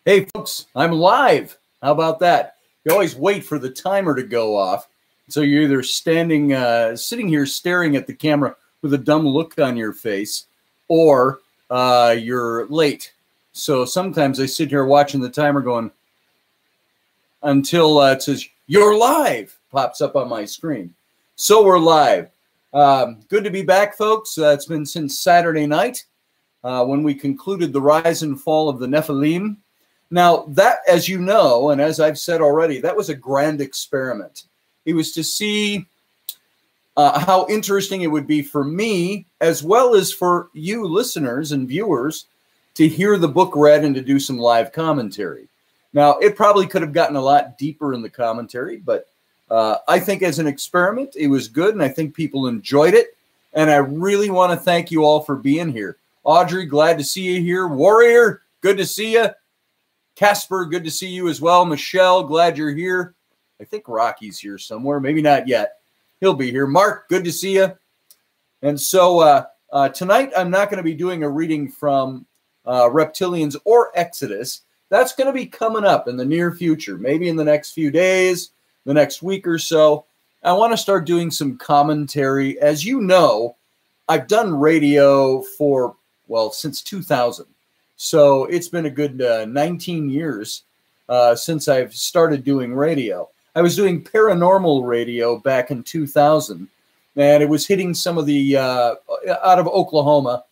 Hey folks, I'm live. How about that? You always wait for the timer to go off. So you're either sitting here staring at the camera with a dumb look on your face, or you're late. So sometimes I sit here watching the timer going until it says, "You're live," pops up on my screen. So we're live. Good to be back, folks. It's been since Saturday night when we concluded the rise and fall of the Nephilim. Now, that, as you know, and as I've said already, that was a grand experiment. It was to see how interesting it would be for me, as well as for you listeners and viewers, to hear the book read and to do some live commentary. Now, it probably could have gotten a lot deeper in the commentary, but I think as an experiment, it was good, and I think people enjoyed it. And I really want to thank you all for being here. Audrey, glad to see you here. Warrior, good to see you. Casper, good to see you as well. Michelle, glad you're here. I think Rocky's here somewhere. Maybe not yet. He'll be here. Mark, good to see you. And so tonight, I'm not going to be doing a reading from Reptilians or Exodus. That's going to be coming up in the near future, maybe in the next few days, the next week or so. I want to start doing some commentary. As you know, I've done radio for, well, since 2000. So it's been a good 19 years since I've started doing radio. I was doing paranormal radio back in 2000, and it was hitting some of the, out of Oklahoma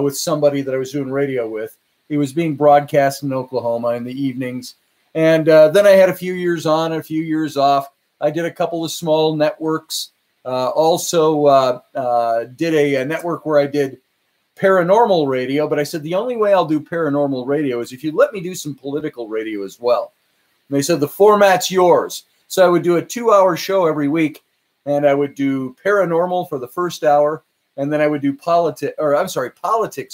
with somebody that I was doing radio with. It was being broadcast in Oklahoma in the evenings. And then I had a few years on, a few years off. I did a couple of small networks. Also did a network where I did paranormal radio, but I said the only way I'll do paranormal radio is if you let me do some political radio as well. And they said the format's yours. So I would do a 2-hour show every week, and I would do paranormal for the first hour, and then I would do politics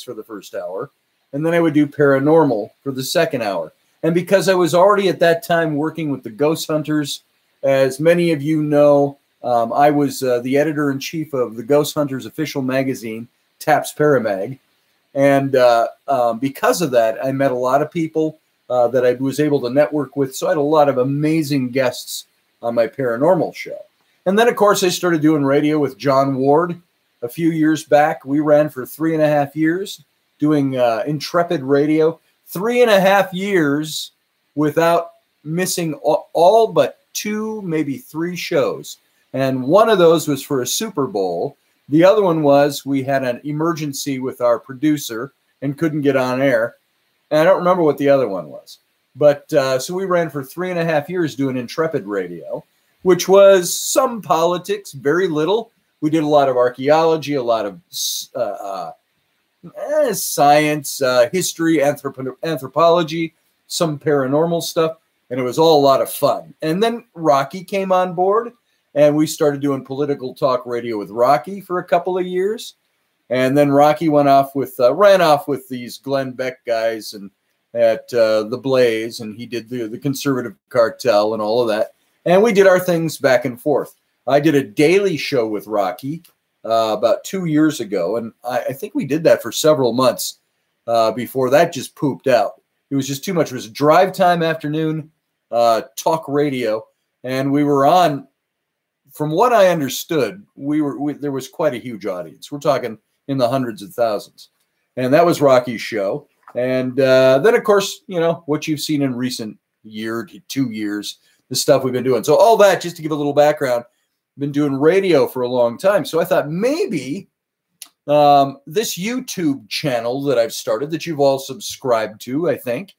for the first hour, and then I would do paranormal for the second hour. And because I was already at that time working with the Ghost Hunters, as many of you know, I was the editor-in-chief of the Ghost Hunters official magazine, TAPS Paramag. And because of that, I met a lot of people that I was able to network with. So I had a lot of amazing guests on my paranormal show. And then, of course, I started doing radio with John Ward a few years back. We ran for 3.5 years doing Intrepid Radio. 3.5 years without missing all but 2, maybe 3 shows. And one of those was for a Super Bowl. The other one was we had an emergency with our producer and couldn't get on air. And I don't remember what the other one was. But so we ran for 3.5 years doing Intrepid Radio, which was some politics, very little. We did a lot of archaeology, a lot of science, history, anthropology, some paranormal stuff. And it was all a lot of fun. And then Rocky came on board. And we started doing political talk radio with Rocky for a couple of years. And then Rocky ran off with these Glenn Beck guys and at The Blaze, and he did the Conservative Cartel and all of that. And we did our things back and forth. I did a daily show with Rocky about 2 years ago, and I think we did that for several months before that just pooped out. It was just too much. It was a drive time afternoon talk radio, and we were on. From what I understood, there was quite a huge audience. We're talking in the hundreds of thousands. And that was Rocky's show. And then, of course, you know, what you've seen in recent year to 2 years, the stuff we've been doing. So all that, just to give a little background, I've been doing radio for a long time. So I thought maybe this YouTube channel that I've started, that you've all subscribed to, I think,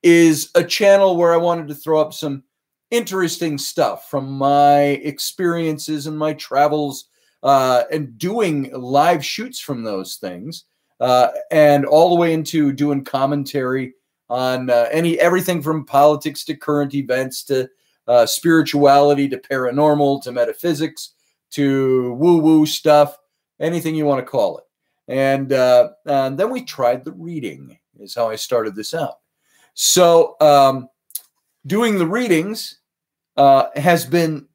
is a channel where I wanted to throw up some interesting stuff from my experiences and my travels and doing live shoots from those things and all the way into doing commentary on everything from politics to current events to spirituality to paranormal to metaphysics to woo-woo stuff, anything you want to call it. And then we tried the reading is how I started this out. So doing the readings has been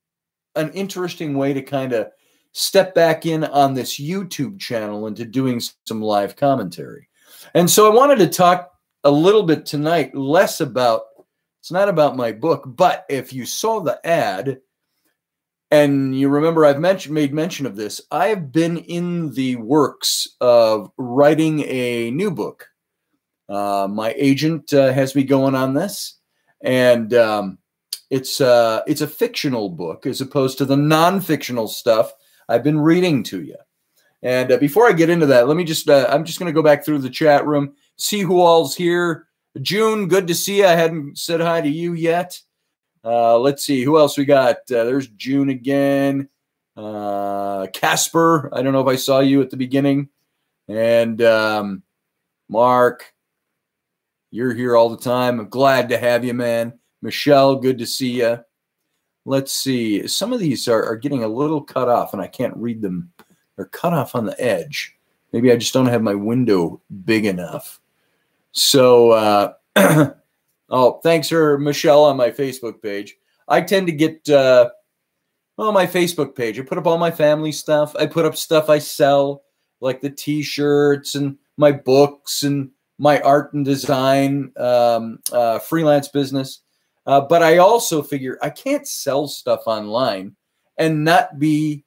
an interesting way to kind of step back in on this YouTube channel into doing some live commentary. And so I wanted to talk a little bit tonight, less about, it's not about my book, but if you saw the ad, and you remember I've made mention of this, I have been in the works of writing a new book. My agent has me going on this, and it's a fictional book as opposed to the non-fictional stuff I've been reading to you. And before I get into that, let me just, I'm just going to go back through the chat room, see who all's here. June, good to see you. I hadn't said hi to you yet. Let's see who else we got. There's June again. Casper, I don't know if I saw you at the beginning. And Mark, you're here all the time. I'm glad to have you, man. Michelle, good to see you. Let's see. Some of these are getting a little cut off, and I can't read them. They're cut off on the edge. Maybe I just don't have my window big enough. So, oh, thanks for Michelle on my Facebook page. I tend to get, my Facebook page. I put up all my family stuff. I put up stuff I sell, like the T-shirts and my books and my art and design freelance business. But I also figure I can't sell stuff online and not be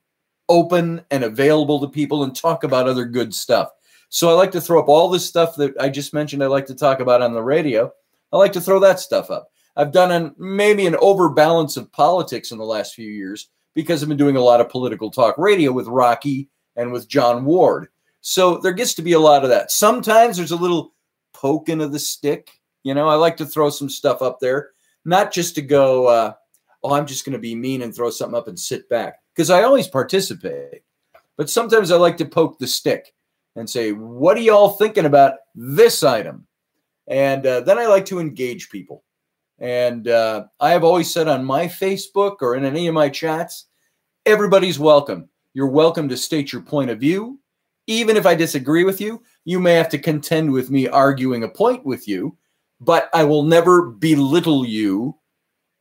open and available to people and talk about other good stuff. So I like to throw up all this stuff that I just mentioned I like to talk about on the radio. I like to throw that stuff up. I've done maybe an overbalance of politics in the last few years because I've been doing a lot of political talk radio with Rocky and with John Ward. So there gets to be a lot of that. Sometimes there's a little poking of the stick. You know, I like to throw some stuff up there, not just to go, oh, I'm just going to be mean and throw something up and sit back, because I always participate. But sometimes I like to poke the stick and say, what are y'all thinking about this item? And then I like to engage people. And I have always said on my Facebook or in any of my chats, everybody's welcome. You're welcome to state your point of view. Even if I disagree with you, you may have to contend with me arguing a point with you, but I will never belittle you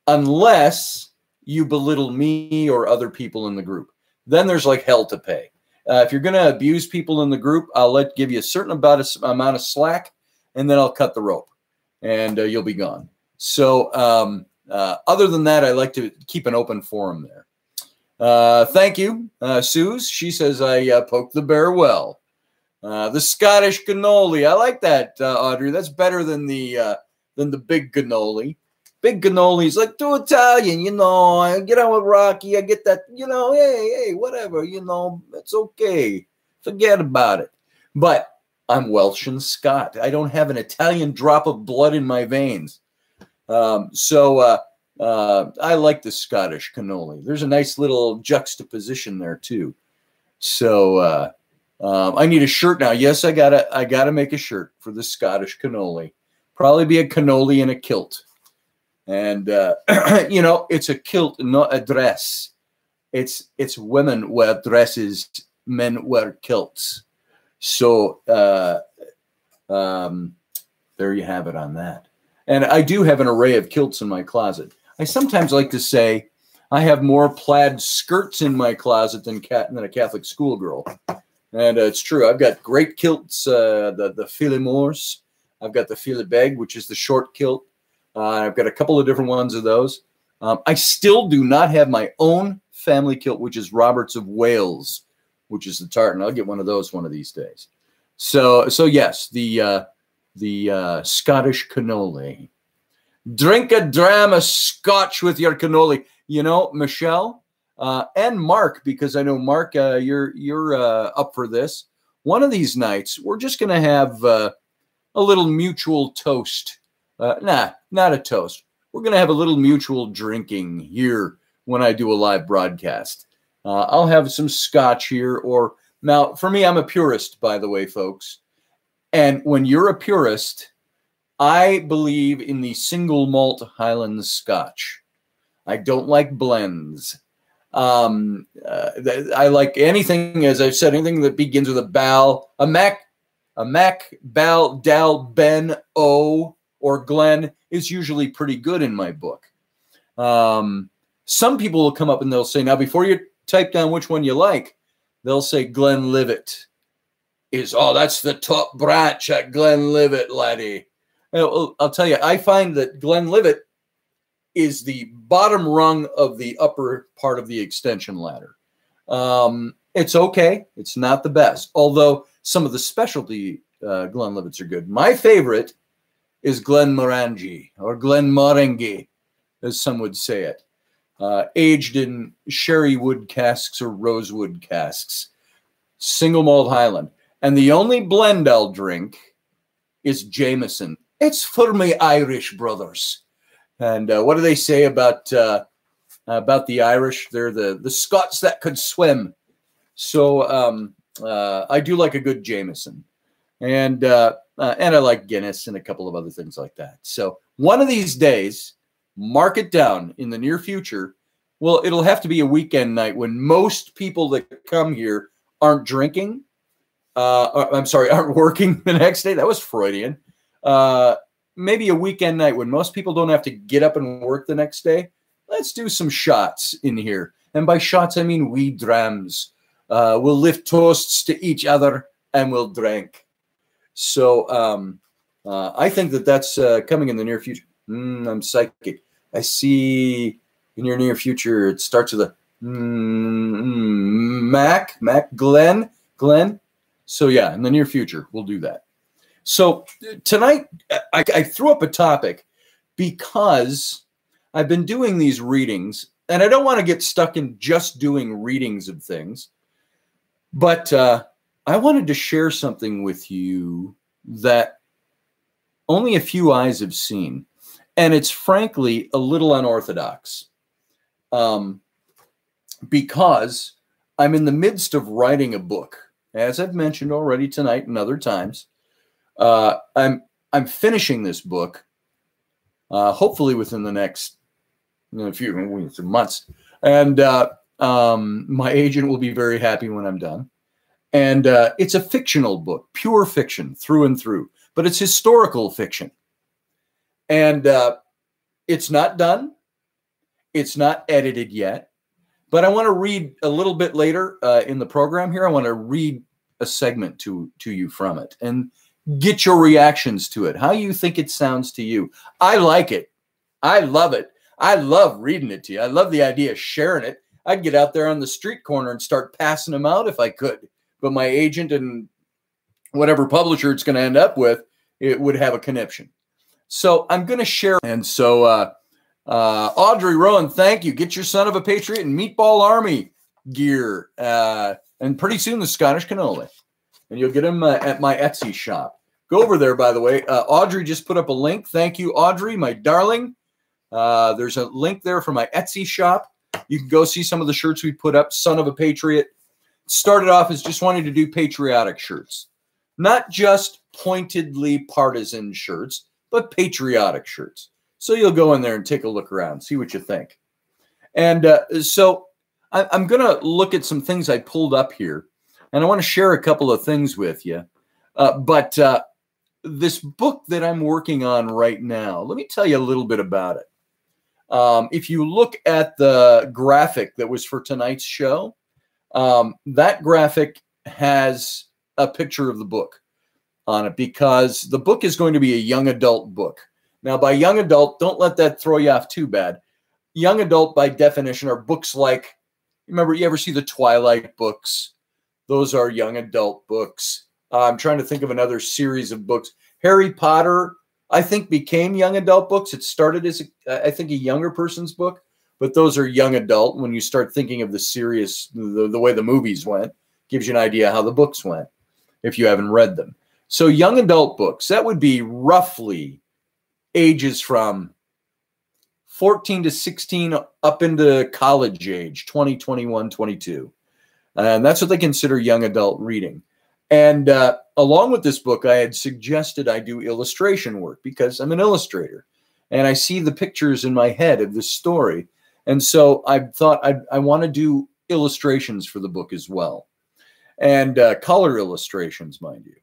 unless you belittle me or other people in the group. Then there's like hell to pay. If you're going to abuse people in the group, I'll give you a certain amount of slack, and then I'll cut the rope, and you'll be gone. So other than that, I like to keep an open forum there. Thank you, Suze. She says I poked the bear well. The Scottish cannoli, I like that, Audrey. That's better than the big cannoli. Big cannoli is like too Italian, you know. I get on with Rocky. I get that, you know. Hey, whatever, you know. It's okay. Forget about it. But I'm Welsh and Scot. I don't have an Italian drop of blood in my veins. So I like the Scottish cannoli. There's a nice little juxtaposition there too. So I need a shirt now. Yes, I gotta make a shirt for the Scottish cannoli. Probably be a cannoli in a kilt. And you know, it's a kilt, not a dress. It's women wear dresses, men wear kilts. So there you have it on that. And I do have an array of kilts in my closet. I sometimes like to say I have more plaid skirts in my closet than a Catholic schoolgirl. And it's true. I've got great kilts, the Filet-Morse. I've got the Filet-Beg, which is the short kilt. I've got a couple of different ones of those. I still do not have my own family kilt, which is Roberts of Wales, which is the tartan. I'll get one of those one of these days. So yes, the Scottish cannoli. Drink a dram of scotch with your cannoli. You know, Michelle and Mark, because I know Mark, you're up for this. One of these nights, we're just going to have a little mutual toast. Nah, not a toast. We're going to have a little mutual drinking here when I do a live broadcast. I'll have some scotch here. Or now, for me, I'm a purist, by the way, folks. And when you're a purist, I believe in the single malt Highland Scotch. I don't like blends. I like anything, as I've said, anything that begins with a Bal, a Mac, Bal, Dal, Ben, O, or Glen is usually pretty good in my book. Some people will come up and they'll say, now before you type down which one you like, they'll say Glenlivet is, oh, that's the top branch at Glenlivet, laddie. I'll tell you, I find that Glenlivet is the bottom rung of the upper part of the extension ladder. It's okay. It's not the best, although some of the specialty Glenlivets are good. My favorite is Glenmorangie, or Glenmorangie, as some would say it, aged in sherry wood casks or rosewood casks, single malt Highland. And the only blend I'll drink is Jameson. It's for me Irish brothers. And what do they say about the Irish? They're the Scots that could swim. So I do like a good Jameson. And I like Guinness and a couple of other things like that. So one of these days, mark it down in the near future. Well, it'll have to be a weekend night when most people that come here aren't drinking. I'm sorry, aren't working the next day. That was Freudian. Maybe a weekend night when most people don't have to get up and work the next day. Let's do some shots in here. And by shots, I mean wee drams. We'll lift toasts to each other and we'll drink. So I think that that's coming in the near future. I'm psychic. I see in your near future, it starts with a Glenn. So yeah, in the near future, we'll do that. So tonight, I threw up a topic because I've been doing these readings, and I don't want to get stuck in just doing readings of things, but I wanted to share something with you that only a few eyes have seen, and it's frankly a little unorthodox because I'm in the midst of writing a book. As I've mentioned already tonight and other times, I'm finishing this book, hopefully within the next few months, and my agent will be very happy when I'm done. And it's a fictional book, pure fiction through and through, but it's historical fiction, and it's not done. It's not edited yet. But I want to read a little bit later in the program here. I want to read a segment to you from it and get your reactions to it, how you think it sounds to you. I like it. I love it. I love reading it to you. I love the idea of sharing it. I'd get out there on the street corner and start passing them out if I could. But my agent and whatever publisher it's going to end up with, it would have a conniption. So I'm going to share. And so Audrey Rowan, thank you. Get your Son of a Patriot and Meatball Army gear. And pretty soon the Scottish cannoli. And you'll get them at my Etsy shop. Go over there, by the way. Audrey just put up a link. Thank you, Audrey, my darling. There's a link there for my Etsy shop. You can go see some of the shirts we put up. Son of a Patriot. Started off as just wanting to do patriotic shirts. Not just pointedly partisan shirts, but patriotic shirts. So you'll go in there and take a look around, see what you think. And so I'm going to look at some things I pulled up here, and I want to share a couple of things with you. But this book that I'm working on right now, let me tell you a little bit about it. If you look at the graphic that was for tonight's show, that graphic has a picture of the book on it because the book is going to be a young adult book. Now, by young adult, don't let that throw you off too bad. Young adult, by definition, are books like, remember, you ever see the Twilight books? Those are young adult books. I'm trying to think of another series of books. Harry Potter, I think, became young adult books. It started as, I think, a younger person's book, but those are young adult. When you start thinking of the serious, the way the movies went, gives you an idea how the books went if you haven't read them. So young adult books, that would be roughly ages from 14 to 16 up into college age, 20, 21, 22. And that's what they consider young adult reading. And along with this book, I had suggested I do illustration work because I'm an illustrator. And I see the pictures in my head of this story. And so I thought I want to do illustrations for the book as well. And color illustrations, mind you.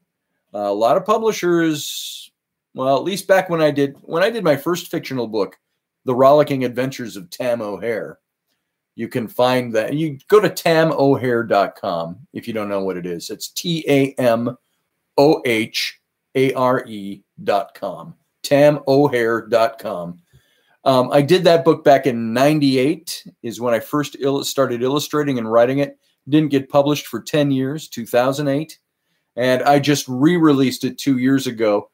A lot of publishers, well, at least back when I did my first fictional book, The Rollicking Adventures of Tam O'Hare, you can find that. You go to tamohare.com if you don't know what it is. It's TAMOHARE.com. tamohair.com. I did that book back in 98 is when I first started illustrating and writing it. Didn't get published for 10 years, 2008. And I just re-released it 2 years ago.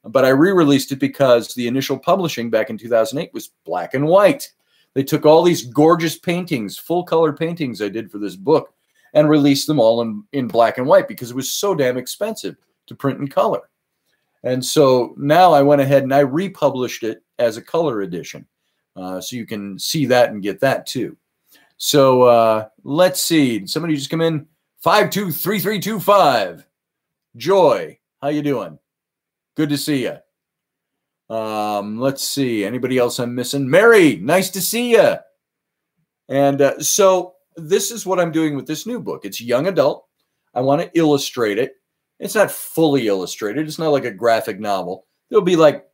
But I re-released it because the initial publishing back in 2008 was black and white. They took all these gorgeous paintings, full-color paintings I did for this book, and released them all in black and white because it was so damn expensive to print in color. And so now I went ahead and I republished it as a color edition. So you can see that and get that too. So let's see. Somebody just come in. 523325. Joy, how you doing? Good to see you. Let's see. Anybody else I'm missing? Mary, nice to see you. And so this is what I'm doing with this new book. It's young adult. I want to illustrate it. It's not fully illustrated. It's not like a graphic novel. There'll be like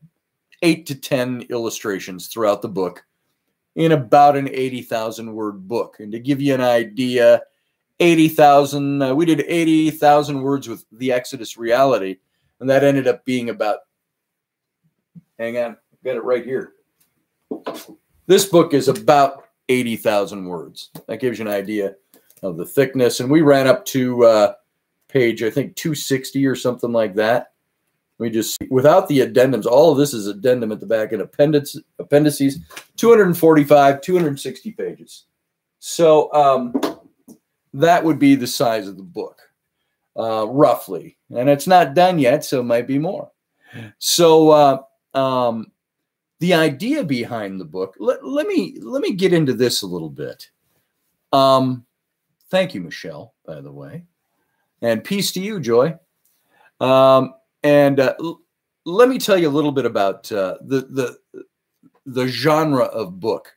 8 to 10 illustrations throughout the book in about an 80,000 word book. And to give you an idea, 80,000, we did 80,000 words with The Exodus Reality. And that ended up being about, hang on, I've got it right here. This book is about 80,000 words. That gives you an idea of the thickness. And we ran up to page, I think, 260 or something like that. We just, without the addendums, all of this is addendum at the back and appendices, 245, 260 pages. So that would be the size of the book. Roughly, and it's not done yet, so it might be more. So the idea behind the book, let me get into this a little bit. Thank you, Michelle, by the way, and peace to you, Joy. Let me tell you a little bit about the genre of book.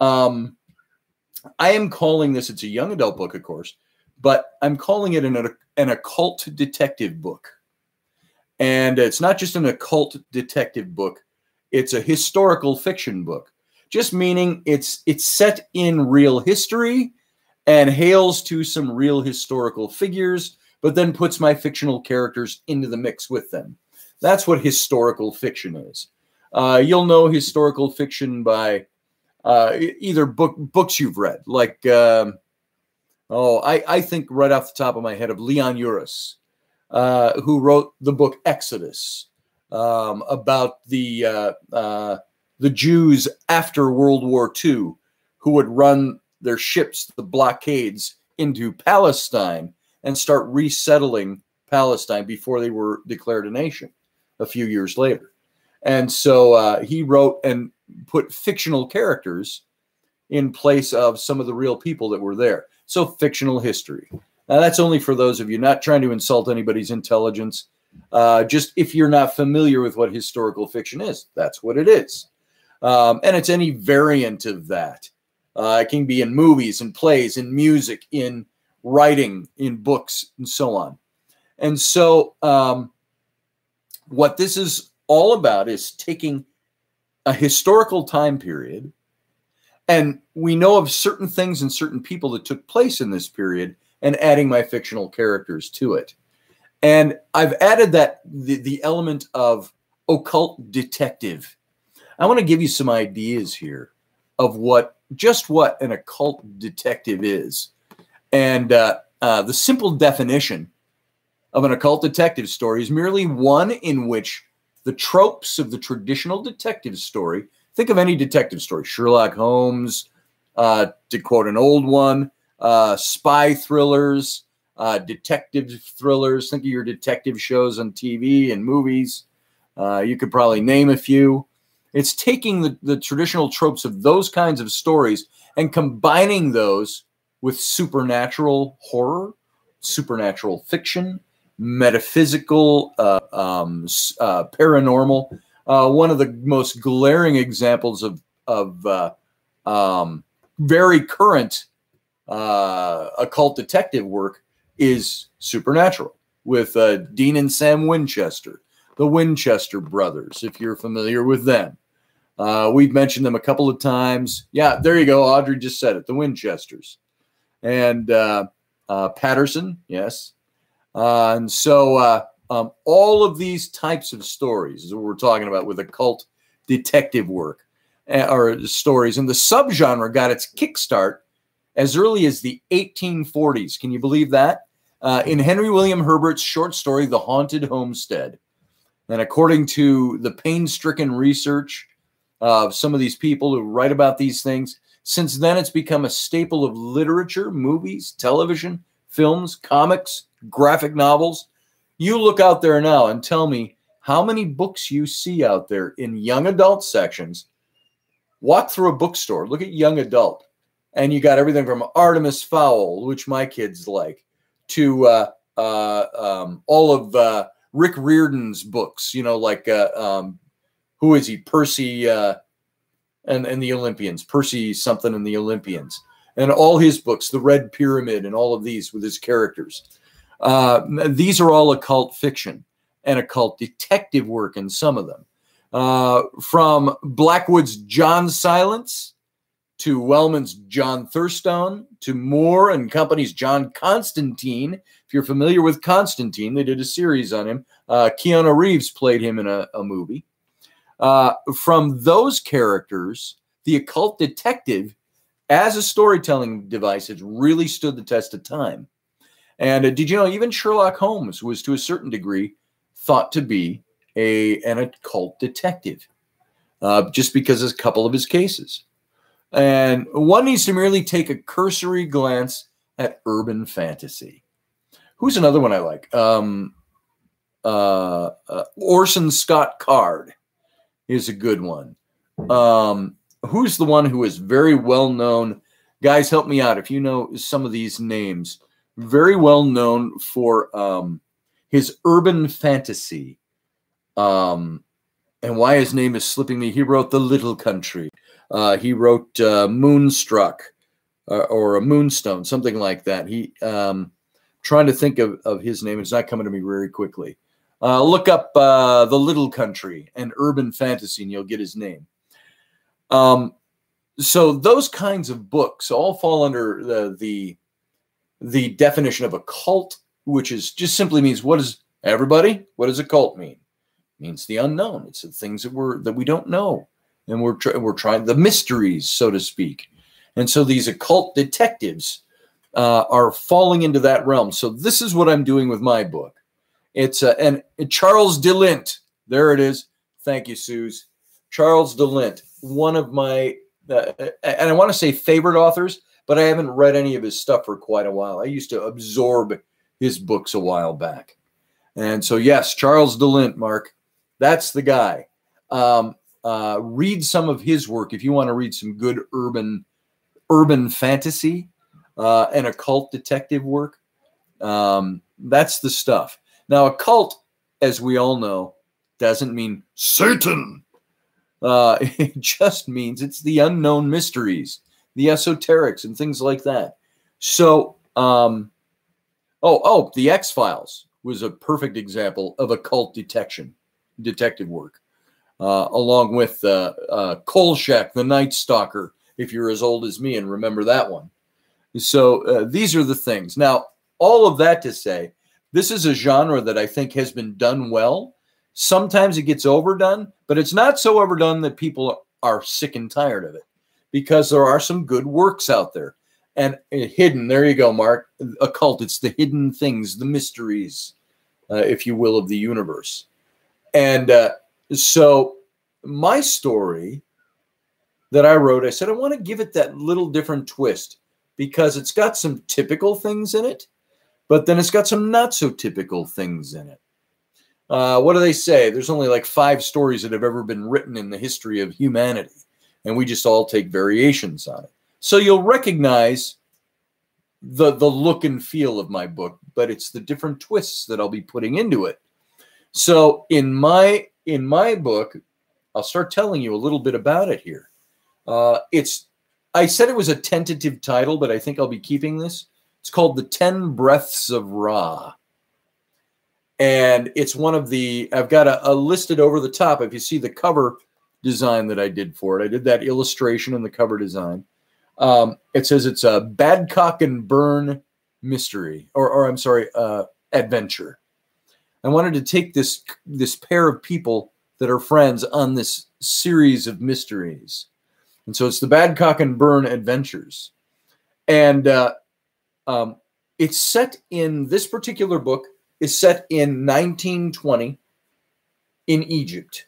I am calling this, it's a young adult book, of course, but I'm calling it an occult detective book. And it's not just an occult detective book. It's a historical fiction book, just meaning it's set in real history and hails to some real historical figures, but then puts my fictional characters into the mix with them. That's what historical fiction is. You'll know historical fiction by either books you've read, like, I think right off the top of my head of Leon Uris, who wrote the book Exodus, about the Jews after World War II who would run their ships, the blockades, into Palestine and start resettling Palestine before they were declared a nation a few years later. And so he wrote and put fictional characters in place of some of the real people that were there. So fictional history. Now, that's only for those of you, not trying to insult anybody's intelligence. Just if you're not familiar with what historical fiction is, that's what it is. And it's any variant of that. It can be in movies, in plays, in music, in writing, in books, and so on. And so what this is all about is taking a historical time period, and we know of certain things and certain people that took place in this period, and adding my fictional characters to it. And I've added that the element of occult detective. I want to give you some ideas here of just what an occult detective is. And the simple definition of an occult detective story is merely one in which the tropes of the traditional detective story, think of any detective story, Sherlock Holmes, to quote an old one, spy thrillers, detective thrillers, think of your detective shows on TV and movies. You could probably name a few. It's taking the traditional tropes of those kinds of stories and combining those with supernatural horror, supernatural fiction, metaphysical, paranormal. One of the most glaring examples of very current occult detective work is Supernatural with Dean and Sam Winchester, the Winchester brothers, if you're familiar with them. We've mentioned them a couple of times. Yeah, there you go. Audrey just said it, the Winchesters. And Patterson, yes. And so All of these types of stories is what we're talking about with occult detective work or stories. And the subgenre got its kickstart as early as the 1840s. Can you believe that? In Henry William Herbert's short story, The Haunted Homestead. And according to the painstaking research of some of these people who write about these things, since then it's become a staple of literature, movies, television, films, comics, graphic novels. You look out there now and tell me how many books you see out there in young adult sections. Walk through a bookstore, look at young adult, and you got everything from Artemis Fowl, which my kids like, to all of Rick Riordan's books, like who is he? Percy and the Olympians, Percy something and the Olympians, and all his books, The Red Pyramid, and all of these with his characters. These are all occult fiction and occult detective work in some of them. From Blackwood's John Silence to Wellman's John Thurstone to Moore and Company's John Constantine. If you're familiar with Constantine, they did a series on him. Keanu Reeves played him in a movie. From those characters, the occult detective as a storytelling device has really stood the test of time. And did you know even Sherlock Holmes was to a certain degree thought to be an occult detective just because of a couple of his cases. And one needs to merely take a cursory glance at urban fantasy. Who's another one I like? Orson Scott Card is a good one. Who's the one who is very well known? Guys, help me out if you know some of these names. Very well known for his urban fantasy. And why his name is slipping me. He wrote The Little Country. He wrote Moonstruck or a Moonstone, something like that. Trying to think of his name. It's not coming to me very quickly. Look up The Little Country and urban fantasy, and you'll get his name. So those kinds of books all fall under the definition of occult, which is just simply means what does occult mean? It means the unknown. It's the things that we don't know, and we're trying the mysteries, so to speak. And so these occult detectives are falling into that realm. So this is what I'm doing with my book. It's and Charles DeLint. There it is. Thank you, Suze. Charles DeLint, one of my and I want to say favorite authors, but I haven't read any of his stuff for quite a while. I used to absorb his books a while back. And so, yes, Charles DeLint, Mark, that's the guy. Read some of his work if you want to read some good urban fantasy and occult detective work. That's the stuff. Now, occult, as we all know, doesn't mean Satan. It just means it's the unknown mysteries, the esoterics, and things like that. So, the X-Files was a perfect example of occult detective work, along with Kolchak, the Night Stalker, if you're as old as me and remember that one. So these are the things. Now, all of that to say, this is a genre that I think has been done well. Sometimes it gets overdone, but it's not so overdone that people are sick and tired of it, because there are some good works out there. And hidden, there you go, Mark. Occult, it's the hidden things, the mysteries, if you will, of the universe. And so my story that I wrote, I said, I want to give it that little different twist because it's got some typical things in it, but then it's got some not so typical things in it. What do they say? There's only like 5 stories that have ever been written in the history of humanity, and we just all take variations on it. So you'll recognize the look and feel of my book, but it's the different twists that I'll be putting into it. So in my book, I'll start telling you a little bit about it here. I said it was a tentative title, but I think I'll be keeping this. It's called The 10 Breaths of Ra. And it's one of the, I've got a listed over the top. If you see the cover design that I did for it, I did that illustration and the cover design. It says it's a Badcock and Byrne mystery, or I'm sorry, adventure. I wanted to take this pair of people that are friends on this series of mysteries. And so it's the Badcock and Byrne Adventures. And it's set in, this particular book is set in 1920 in Egypt.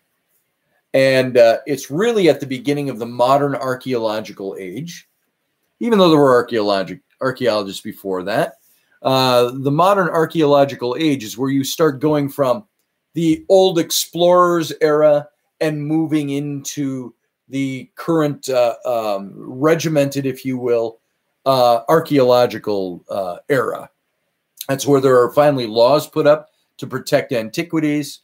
And it's really at the beginning of the modern archaeological age, even though there were archaeologists before that. The modern archaeological age is where you start going from the old explorers era and moving into the current regimented, if you will, archaeological era. That's where there are finally laws put up to protect antiquities,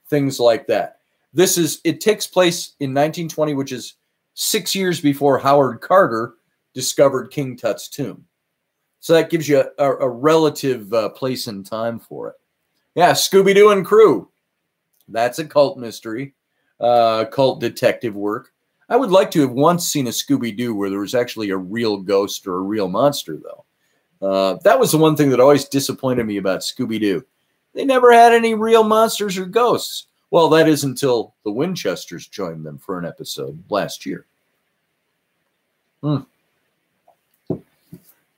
things like that. It takes place in 1920, which is 6 years before Howard Carter discovered King Tut's tomb. So that gives you a relative place and time for it. Yeah, Scooby-Doo and Crew. That's a cult mystery, cult detective work. I would like to have once seen a Scooby-Doo where there was actually a real ghost or a real monster, though. That was the one thing that always disappointed me about Scooby-Doo. They never had any real monsters or ghosts. Well, that is until the Winchesters joined them for an episode last year.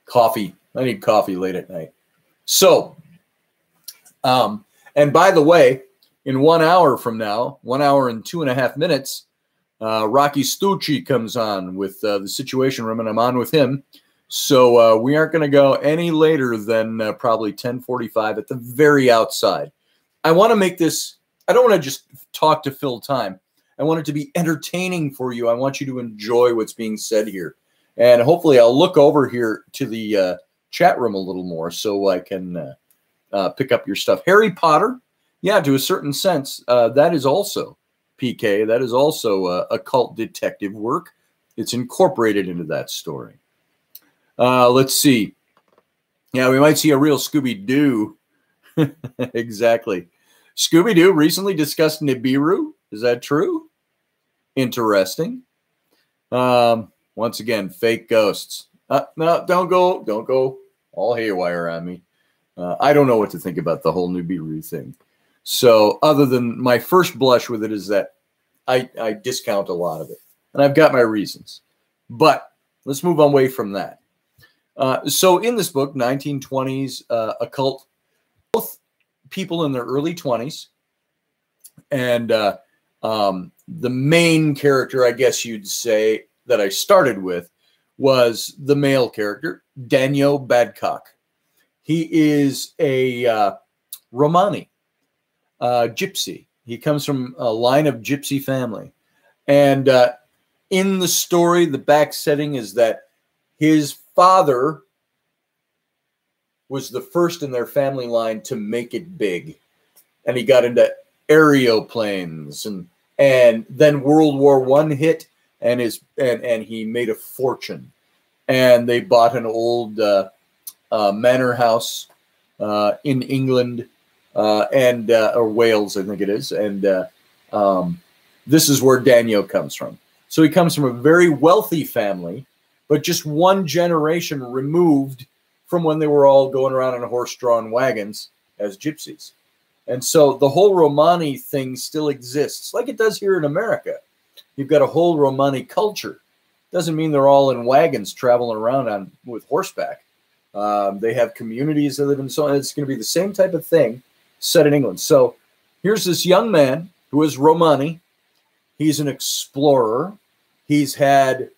Coffee. I need coffee late at night. So, and by the way, in 1 hour from now, 1 hour and 2.5 minutes, Rocky Stucci comes on with the Situation Room, and I'm on with him. So we aren't going to go any later than probably 10:45 at the very outside. I want to make this, I don't want to just talk to fill time. I want it to be entertaining for you. I want you to enjoy what's being said here. And hopefully I'll look over here to the chat room a little more so I can pick up your stuff. Harry Potter, yeah, to a certain sense, that is also PK. That is also a cult detective work. It's incorporated into that story. Let's see. Yeah, we might see a real Scooby-Doo. Exactly. Scooby-Doo recently discussed Nibiru. Is that true? Interesting. Once again, fake ghosts. No, don't go all haywire on me. I don't know what to think about the whole Nibiru thing. So other than my first blush with it is that I discount a lot of it. And I've got my reasons. But let's move away from that. So in this book, 1920s occult, both people in their early 20s, and the main character, I guess you'd say, that I started with was the male character, Daniel Badcock. He is a Romani, gypsy. He comes from a line of gypsy family. And in the story, the back setting is that his father was the first in their family line to make it big. And he got into aeroplanes, and then World War I hit, and he made a fortune. And they bought an old manor house in England, or Wales, I think it is. And this is where Daniel comes from. So he comes from a very wealthy family, but just one generation removed from when they were all going around in horse-drawn wagons as gypsies. And so the whole Romani thing still exists, like it does here in America. You've got a whole Romani culture. Doesn't mean they're all in wagons traveling around with horseback. They have communities that live in, so it's going to be the same type of thing set in England. So here's this young man who is Romani. He's an explorer. He's had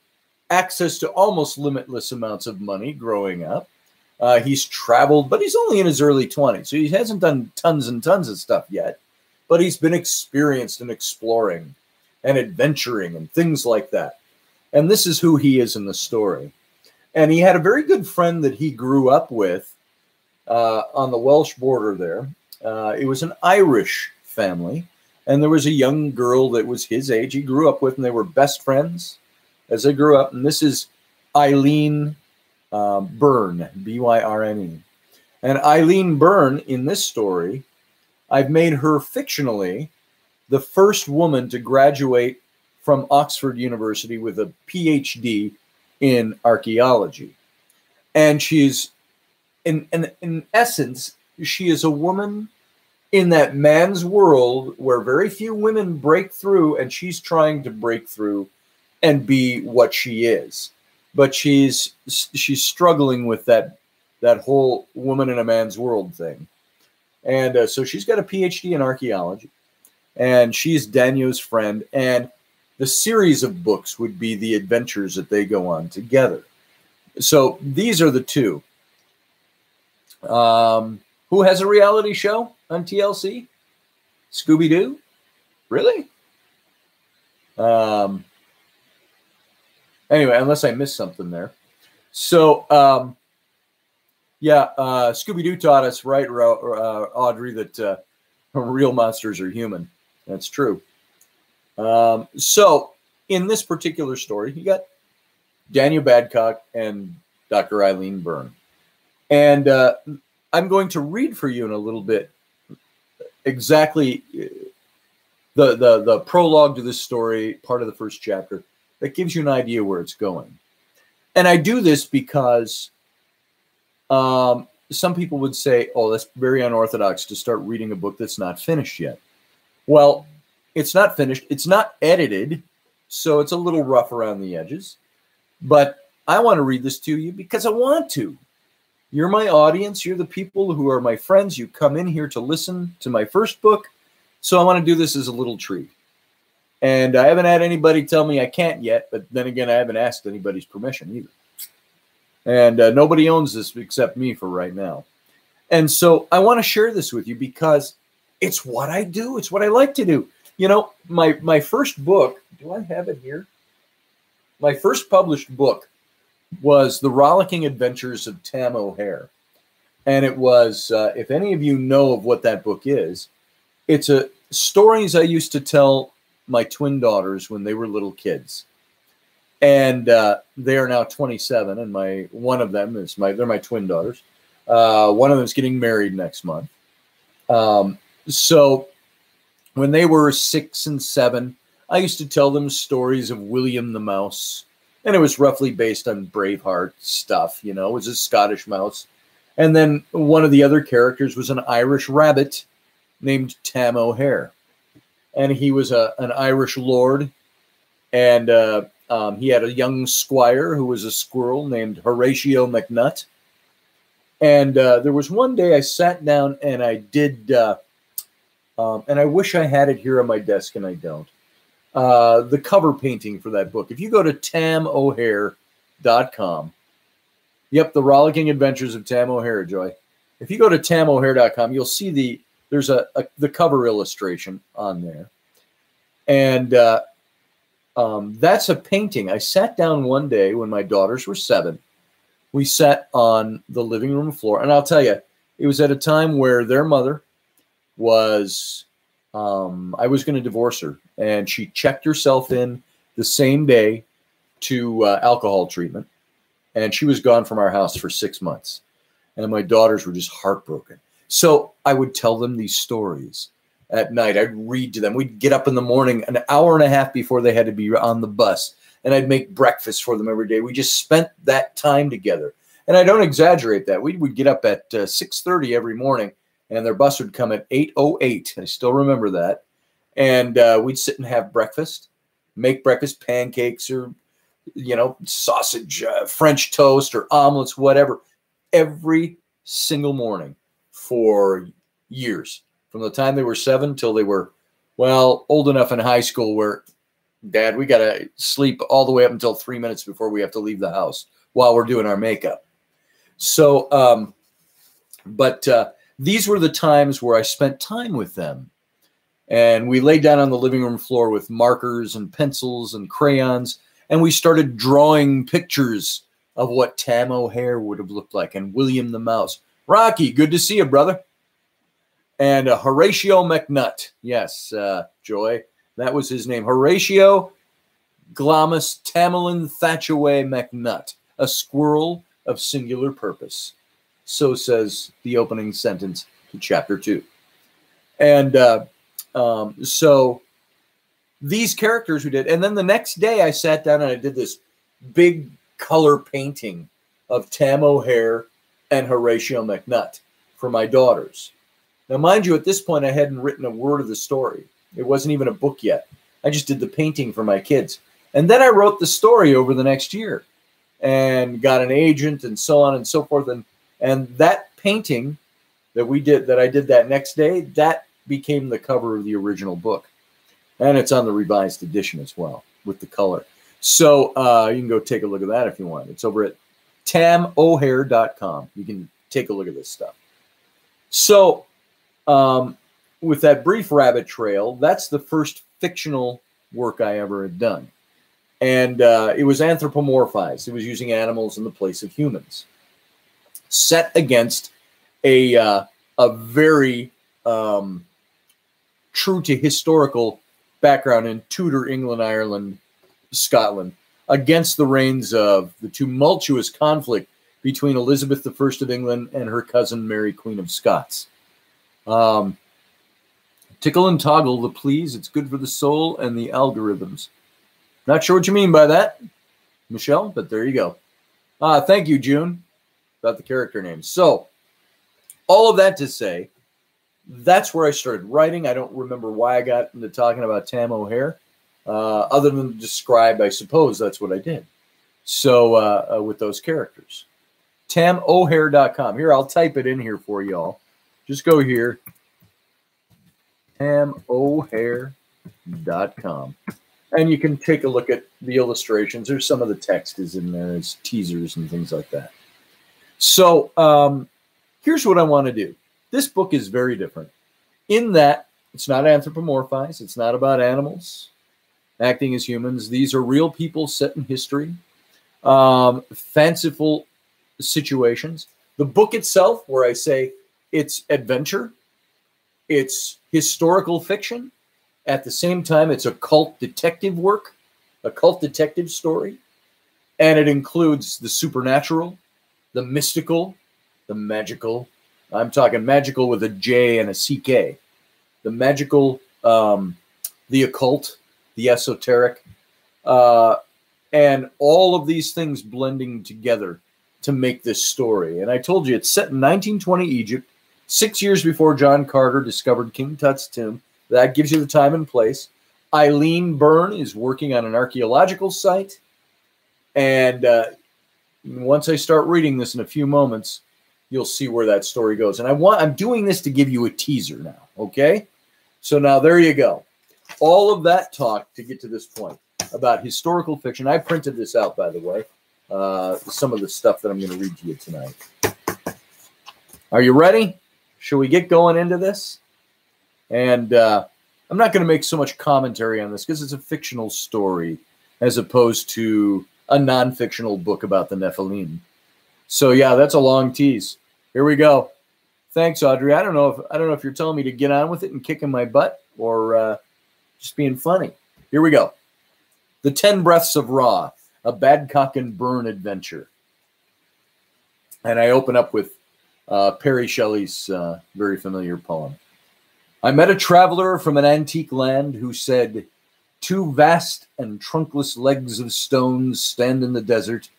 access to almost limitless amounts of money growing up. He's traveled, but he's only in his early 20s. So he hasn't done tons and tons of stuff yet, but he's been experienced in exploring and adventuring and things like that. And this is who he is in the story. And he had a very good friend that he grew up with on the Welsh border there. It was an Irish family. And there was a young girl that was his age he grew up with, and they were best friends as they grew up. And this is Eileen Byrne, B-Y-R-N-E. And Eileen Byrne, in this story, I've made her fictionally the first woman to graduate from Oxford University with a PhD in archaeology. And she's, in essence, she is a woman in that man's world where very few women break through, and she's trying to break through and be what she is. But she's struggling with that whole woman in a man's world thing. And so she's got a PhD in archaeology, and she's Daniel's friend. And the series of books would be the adventures that they go on together. So these are the two. Who has a reality show on TLC? Scooby-Doo? Really? Anyway, unless I missed something there. So, Scooby-Doo taught us, right, Audrey, that real monsters are human. That's true. So, in this particular story, you got Daniel Badcock and Dr. Eileen Byrne. And I'm going to read for you in a little bit exactly the prologue to this story, part of the first chapter, that gives you an idea where it's going. And I do this because some people would say, oh, that's very unorthodox to start reading a book that's not finished yet. Well, it's not finished. It's not edited, so it's a little rough around the edges. But I want to read this to you because I want to. You're my audience. You're the people who are my friends. You come in here to listen to my first book. So I want to do this as a little treat. And I haven't had anybody tell me I can't yet. But then again, I haven't asked anybody's permission either. And nobody owns this except me for right now. And so I want to share this with you because it's what I do. It's what I like to do. You know, my first book, do I have it here? My first published book was The Rollicking Adventures of Tam O'Hare. And it was, if any of you know of what that book is, it's stories I used to tell my twin daughters when they were little kids. And they are now 27, and one of them is they're my twin daughters. One of them is getting married next month. So when they were 6 and 7, I used to tell them stories of William the Mouse. And it was roughly based on Braveheart stuff, you know. It was a Scottish mouse. And then one of the other characters was an Irish rabbit named Tam O'Hare. And he was an Irish lord. And he had a young squire who was a squirrel named Horatio McNutt. And there was one day I sat down and I did, and I wish I had it here on my desk and I don't. The cover painting for that book. If you go to tamohare.com, yep, The Rollicking Adventures of Tam O'Hare, Joy. If you go to tamohare.com, you'll see there's the cover illustration on there. And that's a painting. I sat down one day when my daughters were 7. We sat on the living room floor. And I'll tell you, it was at a time where their mother was... I was going to divorce her, and she checked herself in the same day to alcohol treatment, and she was gone from our house for 6 months, and my daughters were just heartbroken. So I would tell them these stories at night. I'd read to them. We'd get up in the morning an hour and a half before they had to be on the bus, and I'd make breakfast for them every day. We just spent that time together, and I don't exaggerate that. We would get up at 6:30 every morning, and their bus would come at 8:08. I still remember that. And we'd sit and have breakfast, make breakfast, pancakes or, you know, sausage, French toast or omelets, whatever, every single morning for years. From the time they were 7 till they were, well, old enough in high school where, Dad, we got to sleep all the way up until 3 minutes before we have to leave the house while we're doing our makeup. So, these were the times where I spent time with them. And we laid down on the living room floor with markers and pencils and crayons, and we started drawing pictures of what Tam O'Hare would have looked like, and William the Mouse. Rocky, good to see you, brother. And Horatio McNutt. Yes, Joy, that was his name. Horatio Glamis Tamerlane Thatchaway McNutt, a squirrel of singular purpose. So says the opening sentence to chapter 2. And so these characters we did. And then the next day I sat down and I did this big color painting of Tam O'Hare and Horatio McNutt for my daughters. Now, mind you, at this point, I hadn't written a word of the story. It wasn't even a book yet. I just did the painting for my kids. And then I wrote the story over the next year and got an agent and so on and so forth. And that painting that I did that next day, that became the cover of the original book. And it's on the revised edition as well with the color. So you can go take a look at that if you want. It's over at tamohare.com. You can take a look at this stuff. So with that brief rabbit trail, that's the first fictional work I ever had done. And it was anthropomorphized. It was using animals in the place of humans, set against a very true to historical background in Tudor England, Ireland, Scotland, against the reigns of the tumultuous conflict between Elizabeth I of England and her cousin Mary, Queen of Scots. Tickle and toggle the please. It's good for the soul and the algorithms. Not sure what you mean by that, Michelle, but there you go. Thank you, June, about the character names. So all of that to say, that's where I started writing. I don't remember why I got into talking about Tam O'Hare, other than to describe, I suppose that's what I did. So with those characters. TamO'Hare.com. Here, I'll type it in here for y'all. Just go here. TamO'Hare.com. And you can take a look at the illustrations. There's some of the text is in there as teasers and things like that. So here's what I want to do. This book is very different in that it's not anthropomorphized. It's not about animals acting as humans. These are real people set in history, fanciful situations. The book itself, where I say it's adventure, it's historical fiction. At the same time, it's a cult detective work, a cult detective story. And it includes the supernatural, the mystical, the magical. I'm talking magical with a J and a CK. The magical, the occult, the esoteric, and all of these things blending together to make this story. And I told you, it's set in 1920 Egypt, 6 years before John Carter discovered King Tut's tomb. That gives you the time and place. Eileen Byrne is working on an archaeological site. And once I start reading this in a few moments, you'll see where that story goes. And I'm doing this to give you a teaser now, okay? So now there you go. All of that talk to get to this point about historical fiction. I printed this out, by the way, some of the stuff that I'm going to read to you tonight. Are you ready? Shall we get going into this? And I'm not going to make so much commentary on this because it's a fictional story as opposed to a non-fictional book about the Nephilim. So yeah, that's a long tease. Here we go. Thanks, Audrey. I don't know if you're telling me to get on with it and kicking my butt or just being funny. Here we go. The 10 Breaths of Ra, a Badcock and Byrne adventure. And I open up with Perry Shelley's very familiar poem. I met a traveler from an antique land who said, 2 vast and trunkless legs of stones stand in the desert.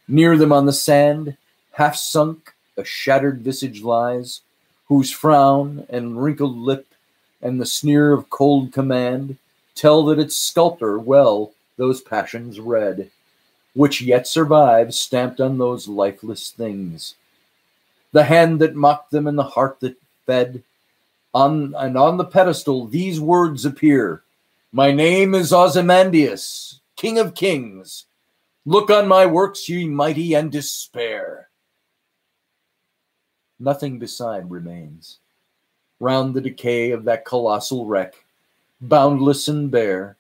Near them on the sand, half sunk, a shattered visage lies, whose frown and wrinkled lip and the sneer of cold command tell that its sculptor well those passions read, which yet survive stamped on those lifeless things. The hand that mocked them and the heart that fed, on the pedestal these words appear, my name is Ozymandias, King of Kings. Look on my works, ye mighty, and despair. Nothing beside remains. Round the decay of that colossal wreck, boundless and bare,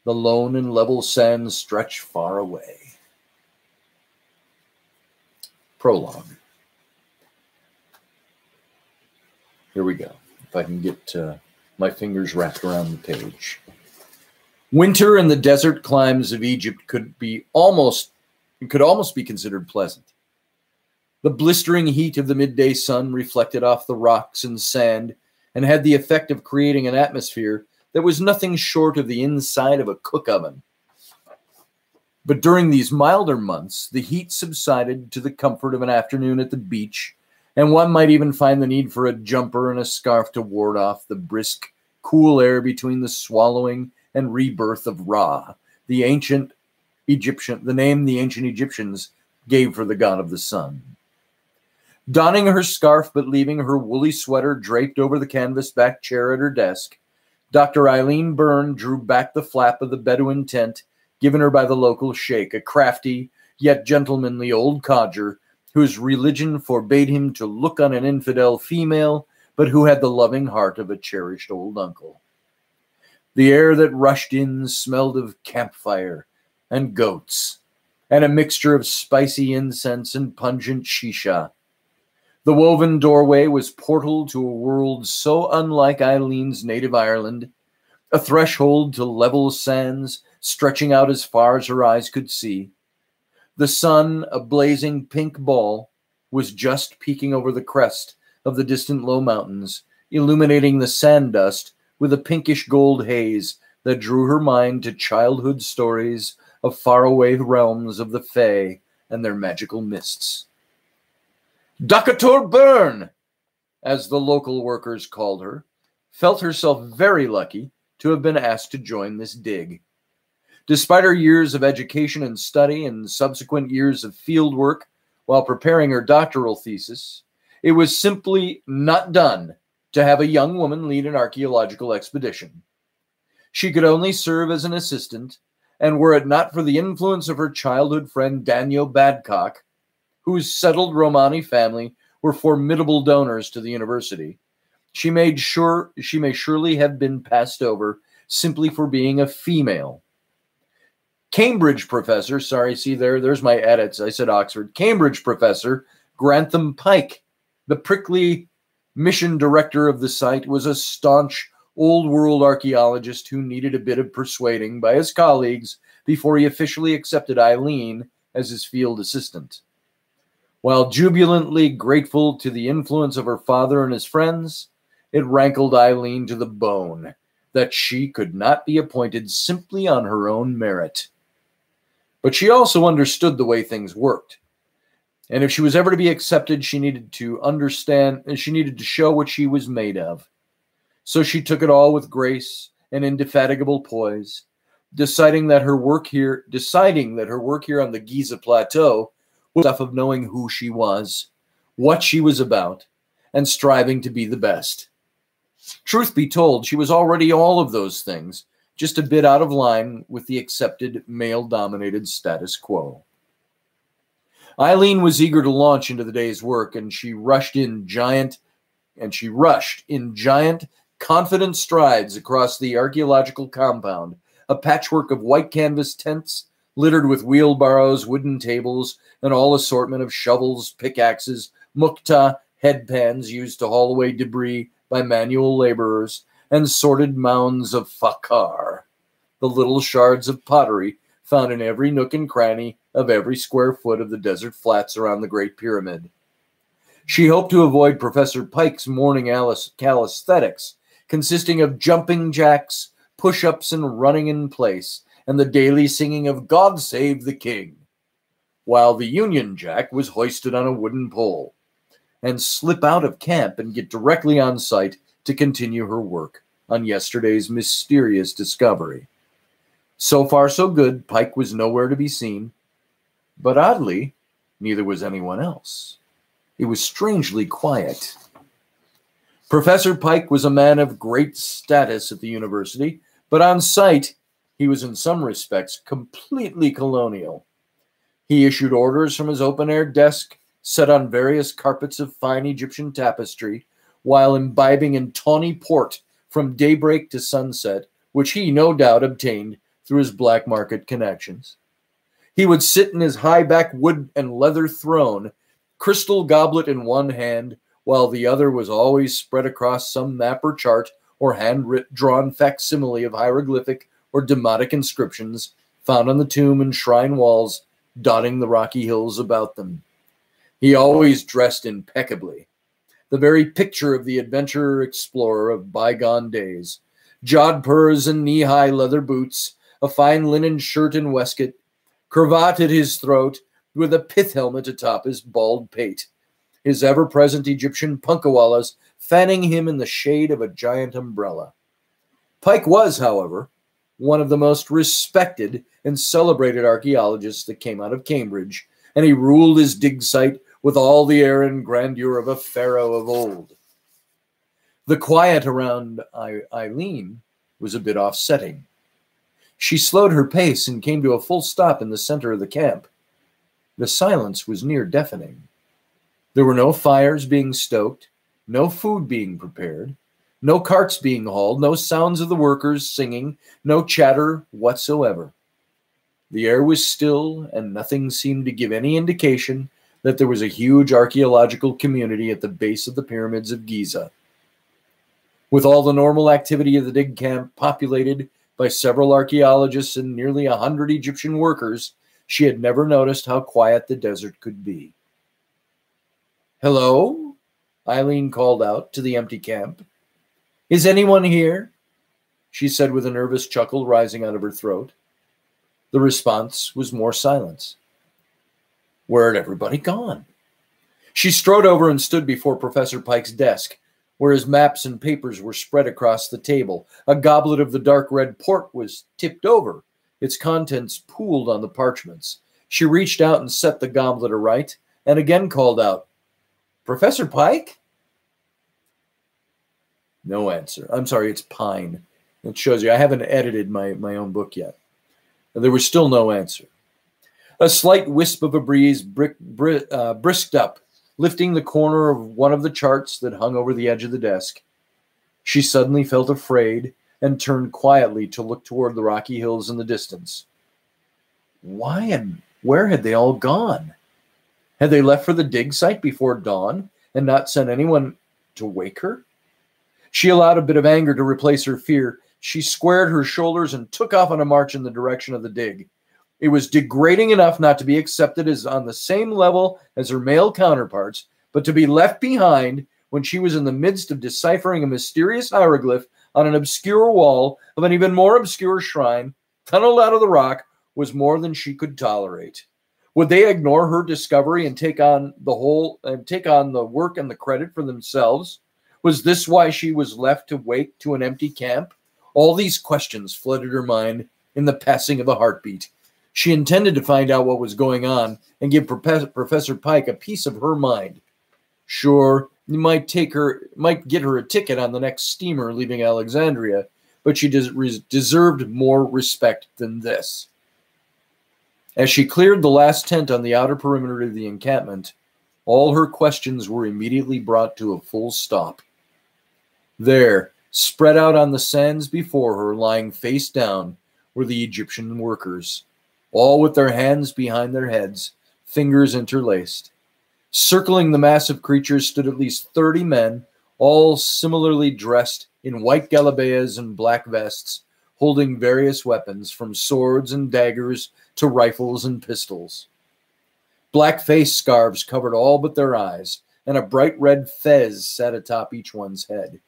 the lone and level sands stretch far away. Prologue. Here we go. If I can get my fingers wrapped around the page. Winter in the desert climes of Egypt could almost be considered pleasant. The blistering heat of the midday sun reflected off the rocks and sand and had the effect of creating an atmosphere that was nothing short of the inside of a cook oven. But during these milder months, the heat subsided to the comfort of an afternoon at the beach and one might even find the need for a jumper and a scarf to ward off the brisk, cool air between the swallowing and rebirth of Ra, the ancient Egyptian, the name the ancient Egyptians gave for the god of the sun. Donning her scarf but leaving her woolly sweater draped over the canvas-backed chair at her desk, Dr. Eileen Byrne drew back the flap of the Bedouin tent given her by the local sheikh, a crafty yet gentlemanly old codger whose religion forbade him to look on an infidel female, but who had the loving heart of a cherished old uncle. The air that rushed in smelled of campfire and goats, and a mixture of spicy incense and pungent shisha. The woven doorway was portal to a world so unlike Eileen's native Ireland, a threshold to level sands stretching out as far as her eyes could see. The sun, a blazing pink ball, was just peeking over the crest of the distant low mountains, illuminating the sand dust with a pinkish gold haze that drew her mind to childhood stories of faraway realms of the Fae and their magical mists. Dr. Byrne, as the local workers called her, felt herself very lucky to have been asked to join this dig. Despite her years of education and study and subsequent years of field work while preparing her doctoral thesis, it was simply not done to have a young woman lead an archaeological expedition. She could only serve as an assistant, and were it not for the influence of her childhood friend Daniel Badcock, whose settled Romani family were formidable donors to the university, she may surely have been passed over simply for being a female. Cambridge professor, there's my edits, I said Oxford. Cambridge professor Grantham Pike, the prickly mission director of the site, was a staunch old world archaeologist who needed a bit of persuading by his colleagues before he officially accepted Eileen as his field assistant. While jubilantly grateful to the influence of her father and his friends, it rankled Eileen to the bone that she could not be appointed simply on her own merit. But she also understood the way things worked. And if she was ever to be accepted, she needed to show what she was made of. So she took it all with grace and indefatigable poise, deciding that her work here on the Giza Plateau was stuff of knowing who she was, what she was about, and striving to be the best. Truth be told, she was already all of those things, just a bit out of line with the accepted male-dominated status quo. Eileen was eager to launch into the day's work, and she rushed in giant, confident strides across the archaeological compound, a patchwork of white canvas tents littered with wheelbarrows, wooden tables, and all assortment of shovels, pickaxes, mukta, headpans used to haul away debris by manual laborers, and sorted mounds of fakar, the little shards of pottery found in every nook and cranny of every square foot of the desert flats around the Great Pyramid. She hoped to avoid Professor Pike's morning calisthenics, consisting of jumping jacks, push-ups, and running in place, and the daily singing of God Save the King, while the Union Jack was hoisted on a wooden pole, and slip out of camp and get directly on site to continue her work on yesterday's mysterious discovery. So far, so good. Pike was nowhere to be seen, but oddly, neither was anyone else. It was strangely quiet. Professor Pike was a man of great status at the university, but on site, he was in some respects completely colonial. He issued orders from his open-air desk, set on various carpets of fine Egyptian tapestry, while imbibing in tawny port from daybreak to sunset, which he no doubt obtained through his black market connections. He would sit in his high-back wood and leather throne, crystal goblet in one hand, while the other was always spread across some map or chart or hand-drawn facsimile of hieroglyphic or demotic inscriptions found on the tomb and shrine walls dotting the rocky hills about them. He always dressed impeccably, the very picture of the adventurer explorer of bygone days. Jodhpurs and knee-high leather boots, a fine linen shirt and waistcoat, cravat at his throat, with a pith helmet atop his bald pate. his ever-present Egyptian punkawallas fanning him in the shade of a giant umbrella. Pike was, however, one of the most respected and celebrated archaeologists that came out of Cambridge, and he ruled his dig site with all the air and grandeur of a pharaoh of old. The quiet around Eileen was a bit offsetting. She slowed her pace and came to a full stop in the center of the camp. The silence was near deafening. There were no fires being stoked, no food being prepared, no carts being hauled, no sounds of the workers singing, no chatter whatsoever. The air was still, and nothing seemed to give any indication that there was a huge archaeological community at the base of the pyramids of Giza. With all the normal activity of the dig camp populated by several archaeologists and nearly 100 Egyptian workers, she had never noticed how quiet the desert could be. "Hello?" Eileen called out to the empty camp. "Is anyone here?" she said with a nervous chuckle rising out of her throat. The response was more silence. Where had everybody gone? She strode over and stood before Professor Pike's desk, where his maps and papers were spread across the table. A goblet of the dark red port was tipped over, its contents pooled on the parchments. She reached out and set the goblet aright, and again called out, "Professor Pike?" No answer. I'm sorry, it's Pine. It shows you I haven't edited my own book yet. There was still no answer. A slight wisp of a breeze brisked up, lifting the corner of one of the charts that hung over the edge of the desk. She suddenly felt afraid and turned quietly to look toward the rocky hills in the distance. Why and where had they all gone? Had they left for the dig site before dawn and not sent anyone to wake her? She allowed a bit of anger to replace her fear. She squared her shoulders and took off on a march in the direction of the dig. It was degrading enough not to be accepted as on the same level as her male counterparts, but to be left behind when she was in the midst of deciphering a mysterious hieroglyph on an obscure wall of an even more obscure shrine, tunneled out of the rock, was more than she could tolerate. Would they ignore her discovery and take on the work and the credit for themselves? Was this why she was left to wake to an empty camp? All these questions flooded her mind in the passing of a heartbeat. She intended to find out what was going on and give Professor Pike a piece of her mind. Sure, you might get her a ticket on the next steamer leaving Alexandria, but she deserved more respect than this. As she cleared the last tent on the outer perimeter of the encampment, all her questions were immediately brought to a full stop. There, spread out on the sands before her, lying face down, were the Egyptian workers, all with their hands behind their heads, fingers interlaced. Circling the massive creatures stood at least 30 men, all similarly dressed in white galabeas and black vests, holding various weapons, from swords and daggers to rifles and pistols. Black face scarves covered all but their eyes, and a bright red fez sat atop each one's head.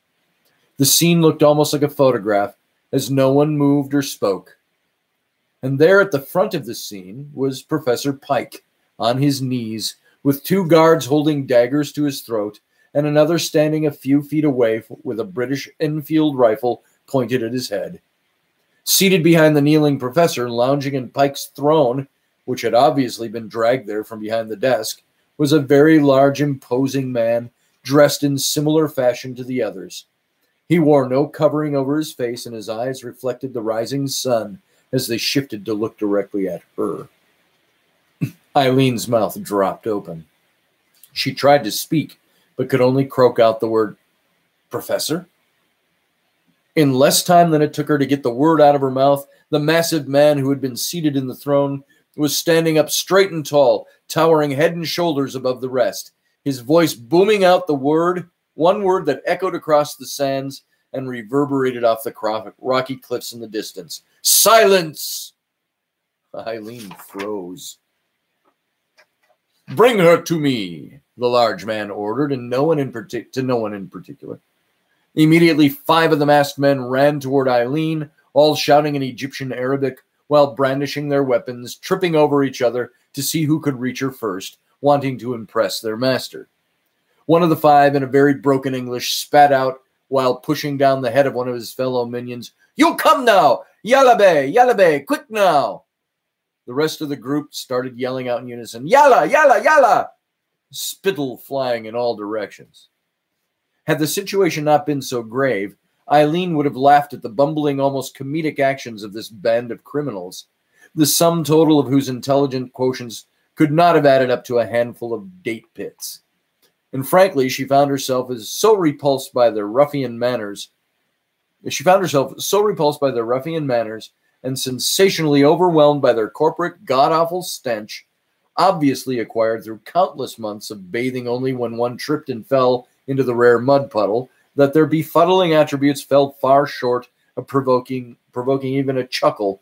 The scene looked almost like a photograph, as no one moved or spoke. And there at the front of the scene was Professor Pike, on his knees, with 2 guards holding daggers to his throat, and another standing a few feet away with a British Enfield rifle pointed at his head. Seated behind the kneeling professor, lounging in Pike's throne, which had obviously been dragged there from behind the desk, was a very large, imposing man, dressed in similar fashion to the others. He wore no covering over his face, and his eyes reflected the rising sun as they shifted to look directly at her. Eileen's mouth dropped open. She tried to speak, but could only croak out the word, "Professor?" In less time than it took her to get the word out of her mouth, the massive man who had been seated in the throne was standing up straight and tall, towering head and shoulders above the rest, his voice booming out one word that echoed across the sands and reverberated off the rocky cliffs in the distance. "Silence!" Eileen froze. "Bring her to me," the large man ordered, and no one in particular. Immediately, 5 of the masked men ran toward Eileen, all shouting in Egyptian Arabic while brandishing their weapons, tripping over each other to see who could reach her first, wanting to impress their master. One of the five, in a very broken English, spat out while pushing down the head of one of his fellow minions. "You come now! Yalla be! Yalla be! Quick now!" The rest of the group started yelling out in unison, "Yalla! Yalla! Yalla!" Spittle flying in all directions. Had the situation not been so grave, Eileen would have laughed at the bumbling, almost comedic actions of this band of criminals, the sum total of whose intelligent quotients could not have added up to a handful of date pits. And frankly, she found herself so repulsed by their ruffian manners and sensationally overwhelmed by their corporate god-awful stench, obviously acquired through countless months of bathing only when one tripped and fell into the rare mud puddle, that their befuddling attributes fell far short of provoking even a chuckle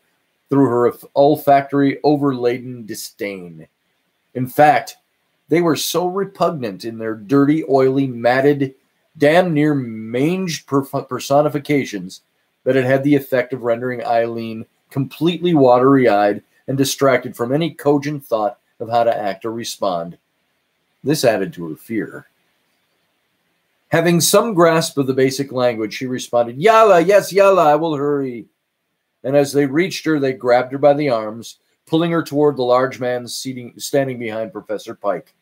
through her olfactory, overladen disdain. In fact, they were so repugnant in their dirty, oily, matted, damn near manged personifications that it had the effect of rendering Eileen completely watery-eyed and distracted from any cogent thought of how to act or respond. This added to her fear. Having some grasp of the basic language, she responded, "Yalla, yes, yalla, I will hurry." And as they reached her, they grabbed her by the arms, pulling her toward the large man standing behind Professor Pike.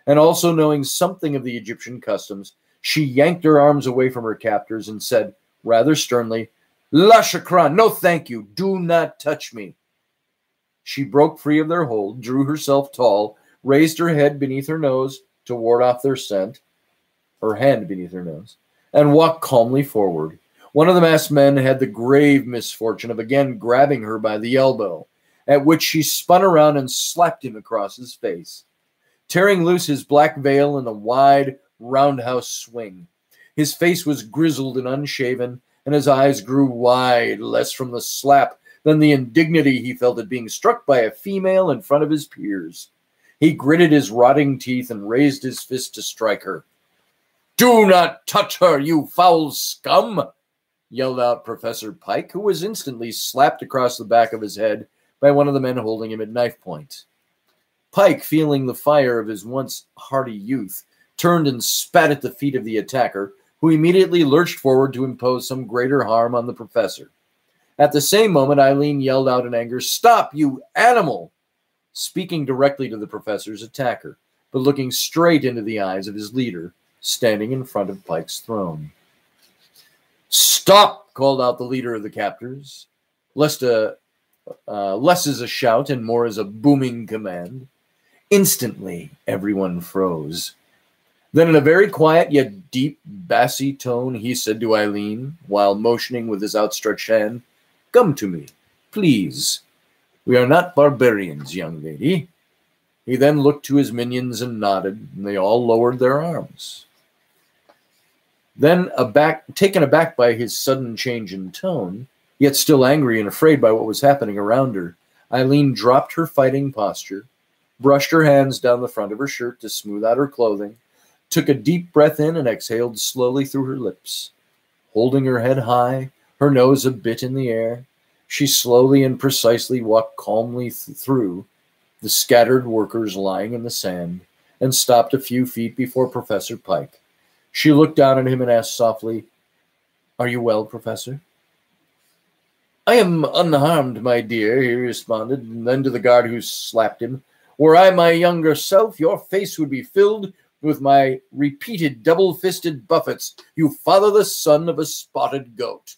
And also knowing something of the Egyptian customs, she yanked her arms away from her captors and said, rather sternly, "La shukran, no thank you, do not touch me." She broke free of their hold, drew herself tall, raised her head beneath her nose to ward off their scent, her hand beneath her nose, and walked calmly forward. One of the masked men had the grave misfortune of again grabbing her by the elbow, at which she spun around and slapped him across his face, tearing loose his black veil in a wide roundhouse swing. His face was grizzled and unshaven, and his eyes grew wide, less from the slap than the indignity he felt at being struck by a female in front of his peers. He gritted his rotting teeth and raised his fist to strike her. "Do not touch her, you foul scum!" yelled out Professor Pike, who was instantly slapped across the back of his head by one of the men holding him at knife point. Pike, feeling the fire of his once hardy youth, turned and spat at the feet of the attacker, who immediately lurched forward to impose some greater harm on the professor. At the same moment, Eileen yelled out in anger, "Stop, you animal!" speaking directly to the professor's attacker, but looking straight into the eyes of his leader, standing in front of Pike's throne. "Stop!" called out the leader of the captors. Less is a shout and more is a booming command. Instantly, everyone froze. Then in a very quiet yet deep, bassy tone, he said to Eileen, while motioning with his outstretched hand, "Come to me, please. We are not barbarians, young lady." He then looked to his minions and nodded, and they all lowered their arms. Then, taken aback by his sudden change in tone, yet still angry and afraid by what was happening around her, Eileen dropped her fighting posture, brushed her hands down the front of her shirt to smooth out her clothing, took a deep breath in and exhaled slowly through her lips. Holding her head high, her nose a bit in the air, she slowly and precisely walked calmly through the scattered workers lying in the sand and stopped a few feet before Professor Pike. She looked down at him and asked softly, "Are you well, Professor?" "I am unharmed, my dear," he responded, and then to the guard who slapped him, "Were I my younger self, your face would be filled with my repeated double-fisted buffets, you fatherless son of a spotted goat."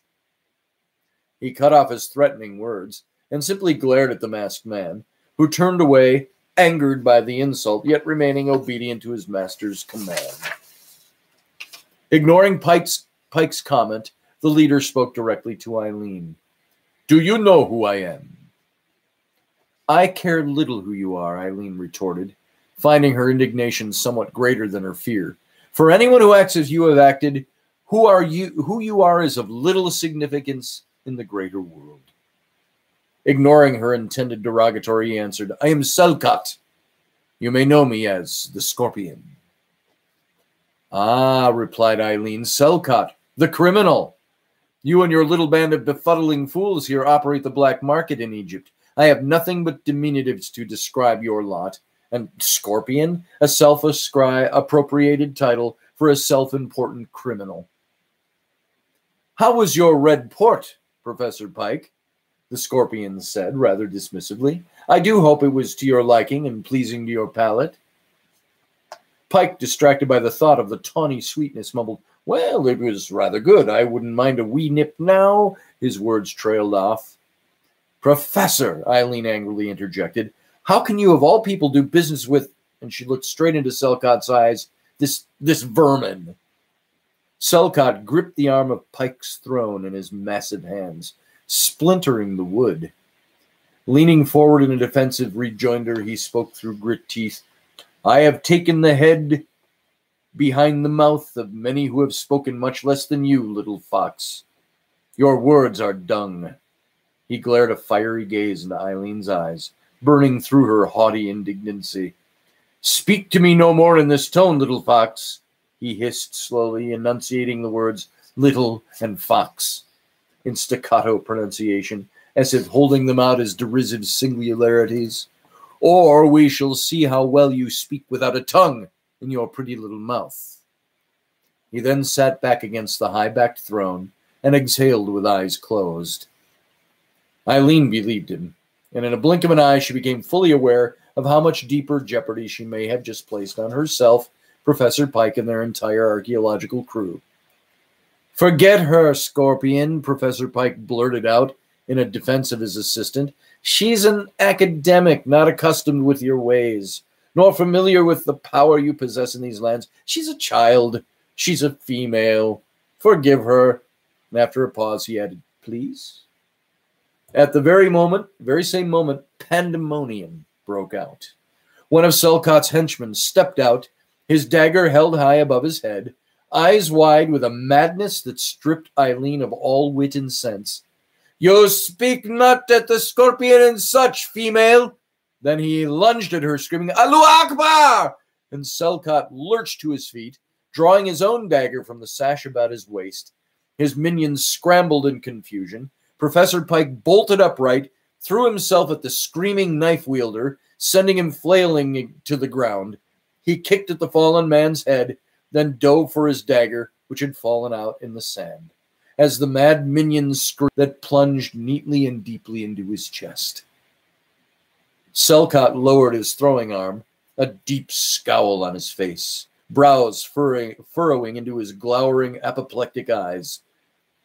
He cut off his threatening words and simply glared at the masked man, who turned away, angered by the insult, yet remaining obedient to his master's command. Ignoring Pike's comment, the leader spoke directly to Eileen. "Do you know who I am?" "I care little who you are," Eileen retorted, finding her indignation somewhat greater than her fear. "For anyone who acts as you have acted, who you are is of little significance in the greater world." Ignoring her intended derogatory, he answered, "I am Selkat. You may know me as the Scorpion." "Ah," replied Eileen, "Selkat, the criminal. You and your little band of befuddling fools here operate the black market in Egypt. I have nothing but diminutives to describe your lot, And scorpion, a self-appropriated title for a self-important criminal. How was your red port, Professor Pike? The scorpion said rather dismissively. I do hope it was to your liking and pleasing to your palate. Pike, distracted by the thought of the tawny sweetness, mumbled, Well, it was rather good. I wouldn't mind a wee nip now. His words trailed off. Professor, Eileen angrily interjected, how can you of all people do business with, and she looked straight into Selcott's eyes, this vermin? Selcott gripped the arm of Pike's throne in his massive hands, splintering the wood. Leaning forward in a defensive rejoinder, he spoke through grit teeth. I have taken the head behind the mouth of many who have spoken much less than you, little fox. Your words are dung. He glared a fiery gaze into Eileen's eyes, burning through her haughty indignancy. Speak to me no more in this tone, little fox, he hissed slowly, enunciating the words little and fox in staccato pronunciation, as if holding them out as derisive singularities. Or we shall see how well you speak without a tongue in your pretty little mouth. He then sat back against the high-backed throne and exhaled with eyes closed. Eileen believed him, and in a blink of an eye she became fully aware of how much deeper jeopardy she may have just placed on herself, Professor Pike, and their entire archaeological crew. Forget her, Scorpion, Professor Pike blurted out in a defense of his assistant. She's an academic, not accustomed with your ways, nor familiar with the power you possess in these lands. She's a child. She's a female. Forgive her. And after a pause, he added, Please? At the very same moment, pandemonium broke out. One of Selcott's henchmen stepped out, his dagger held high above his head, eyes wide with a madness that stripped Eileen of all wit and sense. You speak not at the Scorpion and such, female! Then he lunged at her, screaming, Allahu Akbar! And Selcott lurched to his feet, drawing his own dagger from the sash about his waist. His minions scrambled in confusion. Professor Pike bolted upright, threw himself at the screaming knife wielder, sending him flailing to the ground. He kicked at the fallen man's head, then dove for his dagger, which had fallen out in the sand, as the mad minions screamed that plunged neatly and deeply into his chest. Selcott lowered his throwing arm, a deep scowl on his face, brows furrowing into his glowering apoplectic eyes.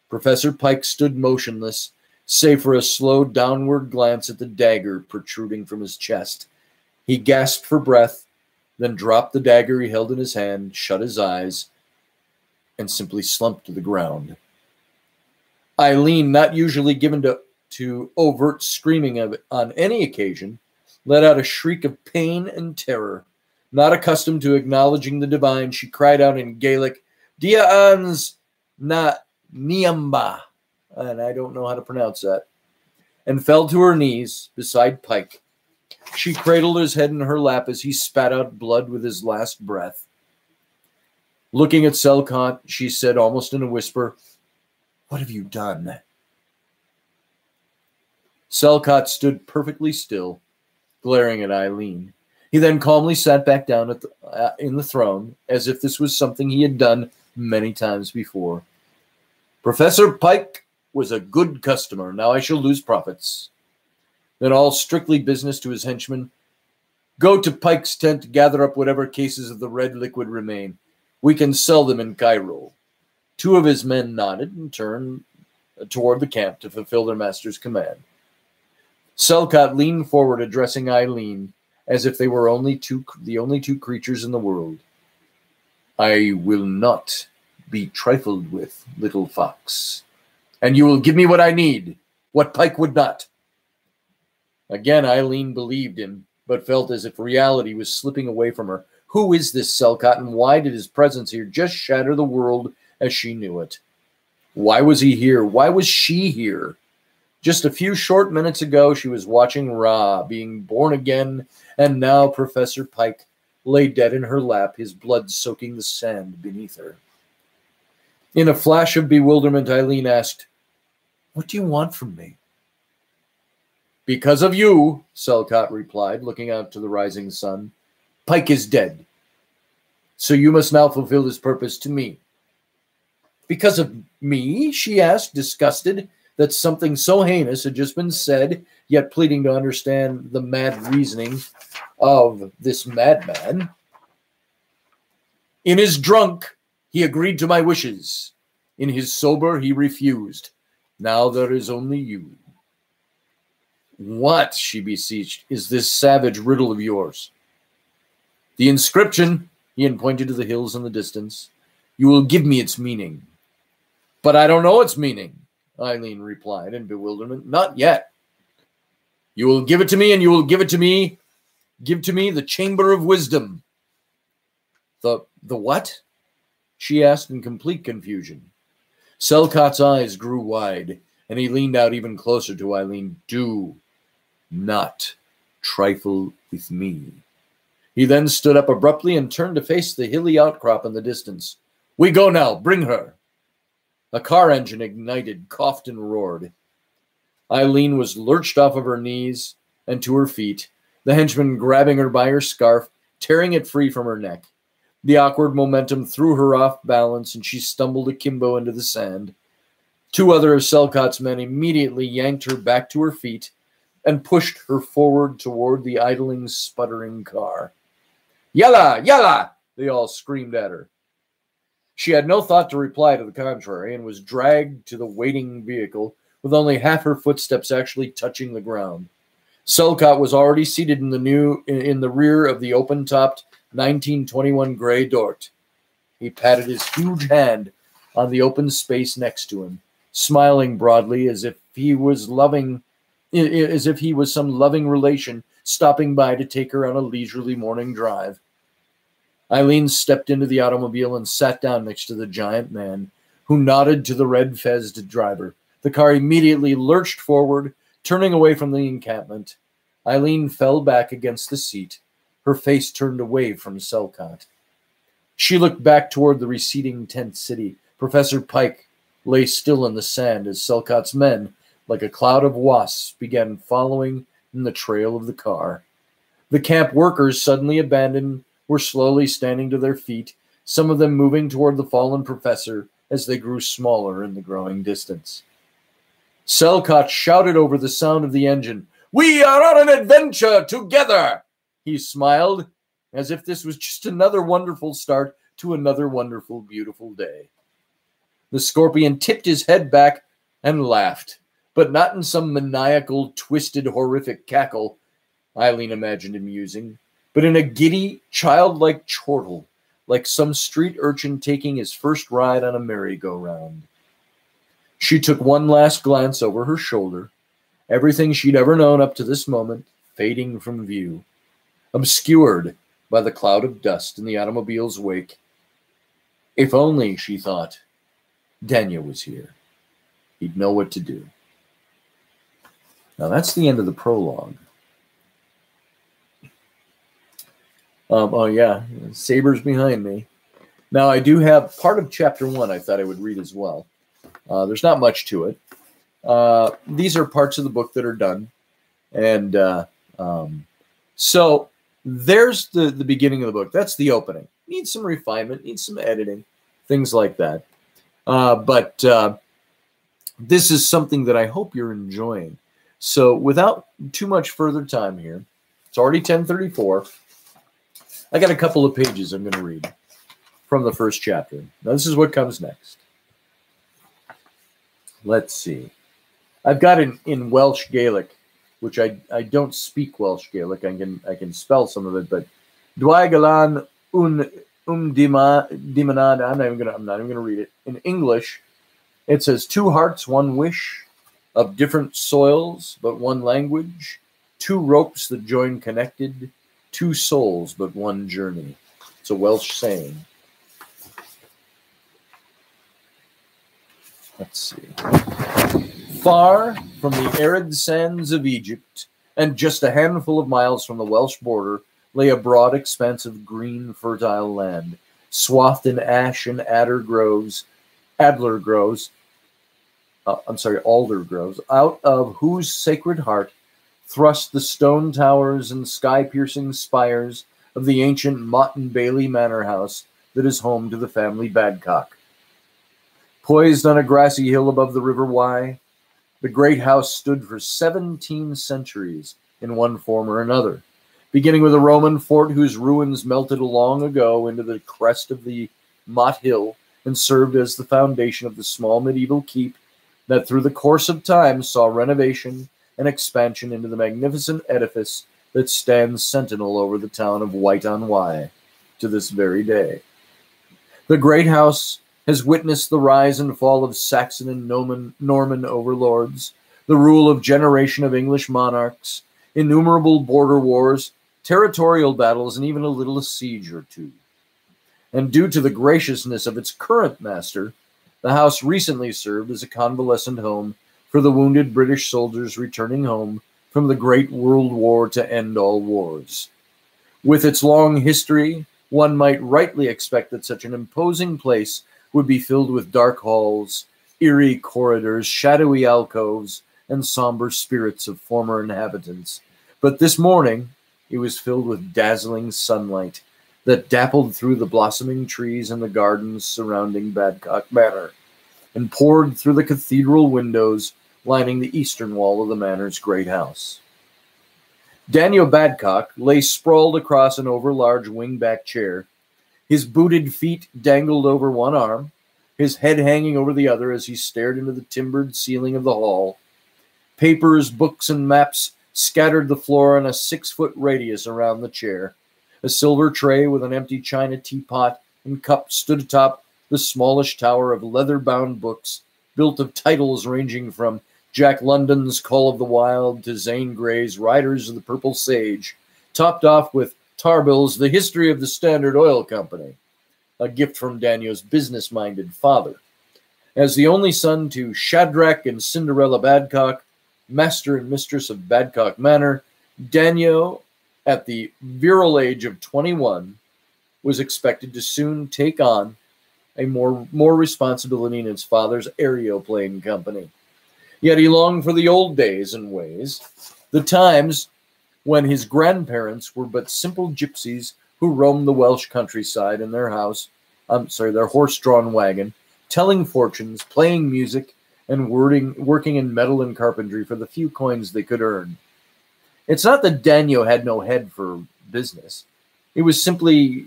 Professor Pike stood motionless, save for a slow downward glance at the dagger protruding from his chest. He gasped for breath, then dropped the dagger he held in his hand, shut his eyes, and simply slumped to the ground. Eileen, not usually given to overt screaming on any occasion, let out a shriek of pain and terror. Not accustomed to acknowledging the divine, she cried out in Gaelic, Dia ans na Niamba, and I don't know how to pronounce that, and fell to her knees beside Pike. She cradled his head in her lap as he spat out blood with his last breath. Looking at Selcott, she said almost in a whisper, What have you done? Selcott stood perfectly still, glaring at Eileen. He then calmly sat back down in the throne, as if this was something he had done many times before. Professor Pike was a good customer. Now I shall lose profits. Then all strictly business to his henchmen. Go to Pike's tent, gather up whatever cases of the red liquid remain. We can sell them in Cairo. Two of his men nodded and turned toward the camp to fulfill their master's command. Selcott leaned forward, addressing Eileen as if they were the only two creatures in the world. I will not be trifled with, little fox, and you will give me what I need, what Pike would not. Again, Eileen believed him, but felt as if reality was slipping away from her. Who is this Selcott, and why did his presence here just shatter the world as she knew it? Why was he here? Why was she here? Just a few short minutes ago, she was watching Ra being born again, and now Professor Pike lay dead in her lap, his blood soaking the sand beneath her. In a flash of bewilderment, Eileen asked, What do you want from me? Because of you, Selcott replied, looking out to the rising sun. Pike is dead. So you must now fulfill his purpose to me. Because of me? She asked, disgusted that something so heinous had just been said, yet pleading to understand the mad reasoning of this madman. In his drunk, he agreed to my wishes. In his sober, he refused. Now there is only you. What, she beseeched, is this savage riddle of yours? The inscription, Ian pointed to the hills in the distance. You will give me its meaning. But I don't know its meaning, Eileen replied in bewilderment. Not yet. You will give it to me, and you will give it to me. Give to me the chamber of wisdom. The what? She asked in complete confusion. Selcott's eyes grew wide, and he leaned out even closer to Eileen. Do not trifle with me. He then stood up abruptly and turned to face the hilly outcrop in the distance. We go now. Bring her. A car engine ignited, coughed, and roared. Eileen was lurched off of her knees and to her feet, the henchman grabbing her by her scarf, tearing it free from her neck. The awkward momentum threw her off balance, and she stumbled akimbo into the sand. Two other of Selcott's men immediately yanked her back to her feet and pushed her forward toward the idling, sputtering car. Yalla! Yalla! They all screamed at her. She had no thought to reply to the contrary and was dragged to the waiting vehicle with only half her footsteps actually touching the ground. Selcott was already seated in the rear of the open-topped 1921 gray Dort. He patted his huge hand on the open space next to him, smiling broadly as if he was some loving relation stopping by to take her on a leisurely morning drive. Eileen stepped into the automobile and sat down next to the giant man, who nodded to the red-fezzed driver. The car immediately lurched forward, turning away from the encampment. Eileen fell back against the seat, her face turned away from Selcott. She looked back toward the receding tent city. Professor Pike lay still in the sand as Selcott's men, like a cloud of wasps, began following in the trail of the car. The camp workers, suddenly abandoned, were slowly standing to their feet, some of them moving toward the fallen professor as they grew smaller in the growing distance. Selcott shouted over the sound of the engine, "We are on an adventure together!" He smiled, as if this was just another wonderful start to another wonderful, beautiful day. The scorpion tipped his head back and laughed, but not in some maniacal, twisted, horrific cackle Eileen imagined him using, but in a giddy, childlike chortle, like some street urchin taking his first ride on a merry-go-round. She took one last glance over her shoulder, everything she'd ever known up to this moment fading from view, obscured by the cloud of dust in the automobile's wake. If only, she thought, Daniel was here. He'd know what to do. Now that's the end of the prologue. Oh yeah, sabers behind me. Now I do have part of chapter 1 I thought I would read as well. There's not much to it. These are parts of the book that are done. And so there's the beginning of the book. That's the opening. Needs some refinement, needs some editing, things like that. But this is something that I hope you're enjoying. So without too much further time here, it's already 10:34. I got a couple of pages I'm going to read from the first chapter. Now this is what comes next. Let's see. I've got it in Welsh Gaelic, which I don't speak Welsh Gaelic. I can spell some of it, but Dwaigalan dimanad. I'm not even gonna read it. In English, it says 2 hearts, 1 wish, of different soils, but one language, 2 ropes that join connected, 2 souls, but one journey. It's a Welsh saying. Let's see. Far from the arid sands of Egypt, and just a handful of miles from the Welsh border, lay a broad expanse of green, fertile land, swathed in ash and alder groves, out of whose sacred heart thrust the stone towers and sky-piercing spires of the ancient Mott and Bailey Manor House that is home to the family Badcock. Poised on a grassy hill above the River Wye, the great house stood for 17 centuries in one form or another, beginning with a Roman fort whose ruins melted long ago into the crest of the Mott Hill and served as the foundation of the small medieval keep that through the course of time saw renovation and expansion into the magnificent edifice that stands sentinel over the town of Wight-on-Wye to this very day. The great house has witnessed the rise and fall of Saxon and Norman overlords, the rule of generation of English monarchs, innumerable border wars, territorial battles, and even a little siege or two. And due to the graciousness of its current master, the house recently served as a convalescent home for the wounded British soldiers returning home from the Great World War to end all wars. With its long history, one might rightly expect that such an imposing place would be filled with dark halls, eerie corridors, shadowy alcoves, and somber spirits of former inhabitants. But this morning, it was filled with dazzling sunlight that dappled through the blossoming trees and the gardens surrounding Badcock Manor, and poured through the cathedral windows lining the eastern wall of the manor's great house. Daniel Badcock lay sprawled across an overlarge wingback chair. His booted feet dangled over one arm, his head hanging over the other as he stared into the timbered ceiling of the hall. Papers, books, and maps scattered the floor in a 6-foot radius around the chair. A silver tray with an empty china teapot and cup stood atop the smallish tower of leather-bound books, built of titles ranging from Jack London's Call of the Wild to Zane Grey's Riders of the Purple Sage, topped off with Tarbell's The History of the Standard Oil Company, a gift from Daniel's business-minded father. As the only son to Shadrach and Cinderella Badcock, master and mistress of Badcock Manor, Daniel, at the virile age of 21, was expected to soon take on a more responsibility in his father's aeroplane company. Yet he longed for the old days and ways, the times when his grandparents were but simple gypsies who roamed the Welsh countryside in their horse-drawn wagon, telling fortunes, playing music, and working in metal and carpentry for the few coins they could earn. It's not that Daniel had no head for business. It was simply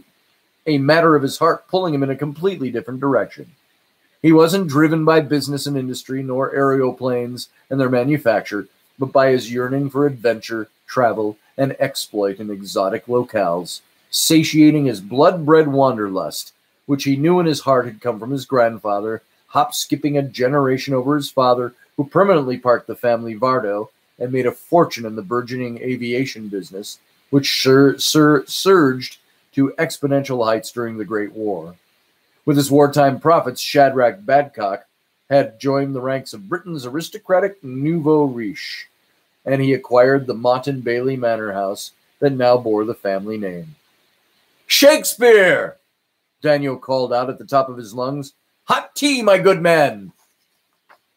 a matter of his heart pulling him in a completely different direction. He wasn't driven by business and industry, nor aeroplanes and their manufacture, but by his yearning for adventure, travel, and exploit in exotic locales, satiating his blood-bred wanderlust, which he knew in his heart had come from his grandfather, hop-skipping a generation over his father, who permanently parked the family Vardo and made a fortune in the burgeoning aviation business, which surged to exponential heights during the Great War. With his wartime profits, Shadrach Badcock had joined the ranks of Britain's aristocratic nouveau riche, and he acquired the Mott and Bailey Manor House that now bore the family name. "Shakespeare!" Daniel called out at the top of his lungs. "Hot tea, my good man!"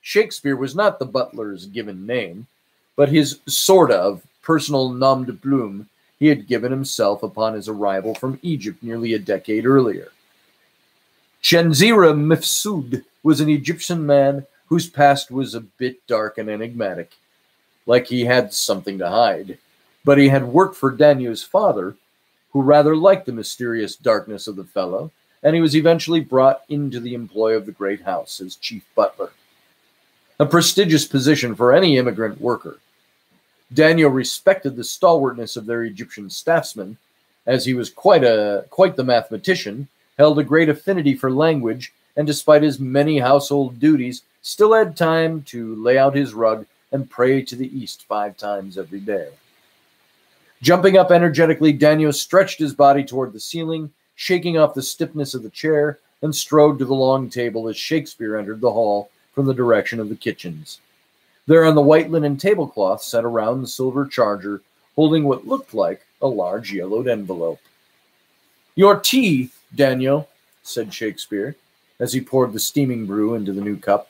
Shakespeare was not the butler's given name, but his sort of personal nom de plume he had given himself upon his arrival from Egypt nearly a decade earlier. Chenzira Mifsud was an Egyptian man whose past was a bit dark and enigmatic, like he had something to hide. But he had worked for Daniel's father, who rather liked the mysterious darkness of the fellow, and he was eventually brought into the employ of the great house as chief butler. A prestigious position for any immigrant worker. Daniel respected the stalwartness of their Egyptian staffsmen, as he was quite the mathematician, held a great affinity for language, and despite his many household duties, still had time to lay out his rug and pray to the east 5 times every day. Jumping up energetically, Daniel stretched his body toward the ceiling, shaking off the stiffness of the chair, and strode to the long table as Shakespeare entered the hall from the direction of the kitchens. There on the white linen tablecloth sat a round silver charger, holding what looked like a large yellowed envelope. "Your tea, Daniel," said Shakespeare, as he poured the steaming brew into the new cup.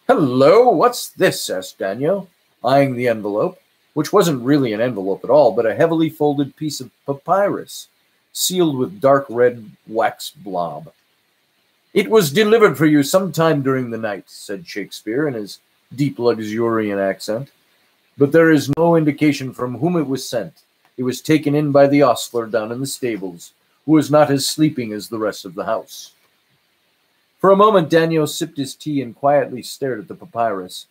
"Hello, what's this?" asked Daniel, eyeing the envelope, which wasn't really an envelope at all, but a heavily folded piece of papyrus, sealed with dark red wax blob. "It was delivered for you sometime during the night," said Shakespeare in his deep luxuriant accent, "but there is no indication from whom it was sent. It was taken in by the ostler down in the stables, who was not as sleeping as the rest of the house." For a moment, Daniel sipped his tea and quietly stared at the papyrus,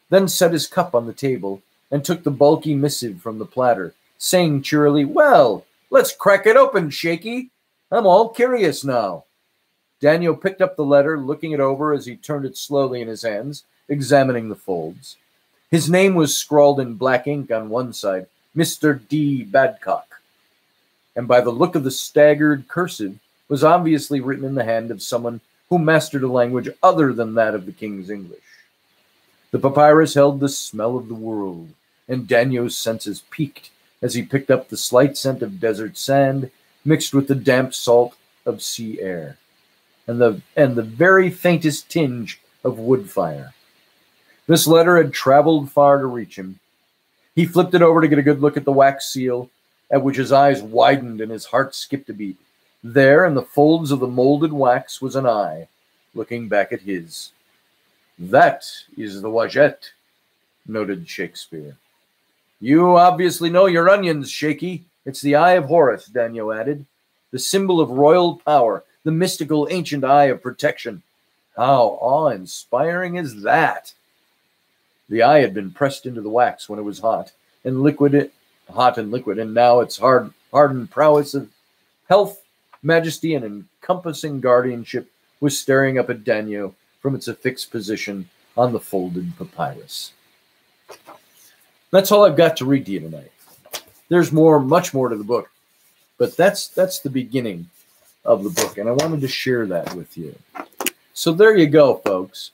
then set his cup on the table and took the bulky missive from the platter, saying cheerily, "Well, let's crack it open, Shaky. I'm all curious now." Daniel picked up the letter, looking it over as he turned it slowly in his hands, examining the folds. His name was scrawled in black ink on one side, Mr. D. Badcock, and by the look of the staggered cursive, was obviously written in the hand of someone who mastered a language other than that of the king's English. The papyrus held the smell of the world, and Daniel's senses peaked as he picked up the slight scent of desert sand mixed with the damp salt of sea air, and the very faintest tinge of wood fire. This letter had traveled far to reach him. He flipped it over to get a good look at the wax seal, at which his eyes widened and his heart skipped a beat. There, in the folds of the molded wax, was an eye, looking back at his. "That is the Wajette," noted Shakespeare. "You obviously know your onions, Shaky. It's the Eye of Horus," Daniel added. "The symbol of royal power, the mystical ancient eye of protection. How awe-inspiring is that?" The eye had been pressed into the wax when it was hot and liquid, and now its hardened prowess of health, majesty, and encompassing guardianship was staring up at Daniel from its affixed position on the folded papyrus. That's all I've got to read to you tonight. There's much more to the book, but that's the beginning of the book, and I wanted to share that with you. So there you go, folks.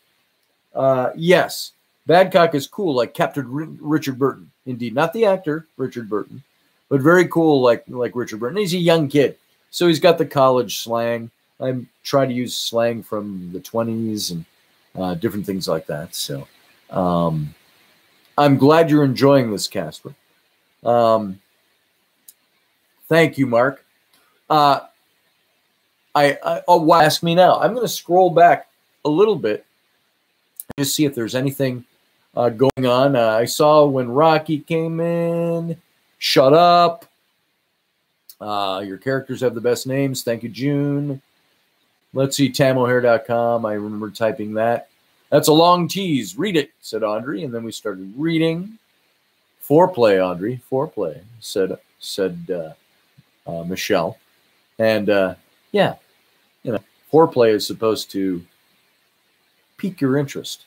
Yes, Badcock is cool, like Captain Richard Burton. Indeed, not the actor Richard Burton, but very cool, like Richard Burton. He's a young kid, so he's got the college slang. I try to use slang from the 20s and different things like that. So I'm glad you're enjoying this, Casper. Thank you, Mark. Ask me now. I'm going to scroll back a little bit and just see if there's anything going on. I saw when Rocky came in. Shut up. Your characters have the best names. Thank you, June. Let's see, tamohair.com. I remember typing that. That's a long tease. Read it, said Audrey, and then we started reading. Foreplay, Audrey. Foreplay, said Michelle. And yeah, foreplay is supposed to pique your interest.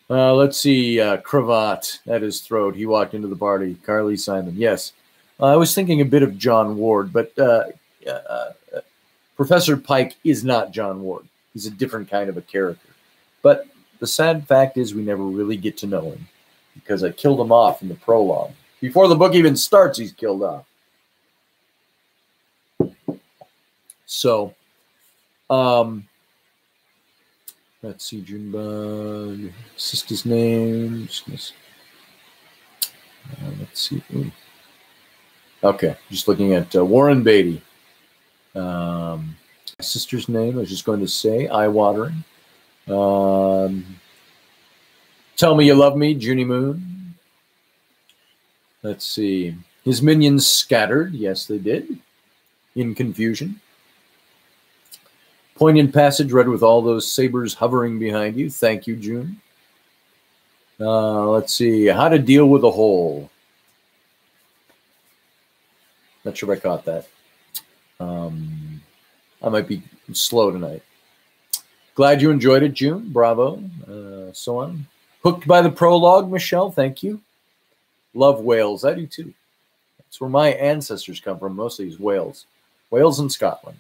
Let's see, cravat at his throat. He walked into the party. Carly Simon. Yes. I was thinking a bit of John Ward, but Professor Pike is not John Ward. He's a different kind of a character. But the sad fact is we never really get to know him because I killed him off in the prologue. Before the book even starts, he's killed off. So, let's see, Junebug, sister's names. Let's see. Ooh. Okay, just looking at Warren Beatty. Sister's name, I was just going to say, eye-watering. Tell Me You Love Me, Junie Moon. Let's see. His minions scattered. Yes, they did. In confusion. Poignant passage read with all those sabers hovering behind you. Thank you, June. Let's see. How to deal with a hole. Not sure if I caught that. I might be slow tonight. Glad you enjoyed it, June. Bravo. So on. Hooked by the prologue, Michelle. Thank you. Love Wales. I do too. That's where my ancestors come from. Mostly is Wales. Wales and Scotland.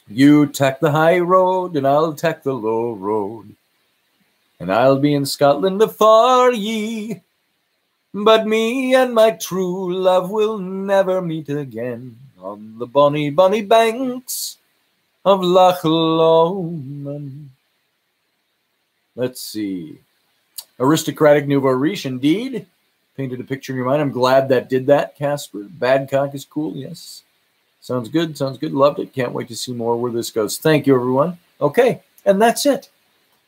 You take the high road and I'll take the low road. And I'll be in Scotland afar ye. But me and my true love will never meet again on the bonny, bonny banks of Loch Lomond. Let's see. Aristocratic nouveau riche, indeed. Painted a picture in your mind. I'm glad that did that, Casper. Badcock is cool, yes. Sounds good, sounds good. Loved it. Can't wait to see more where this goes. Thank you, everyone. Okay, and that's it.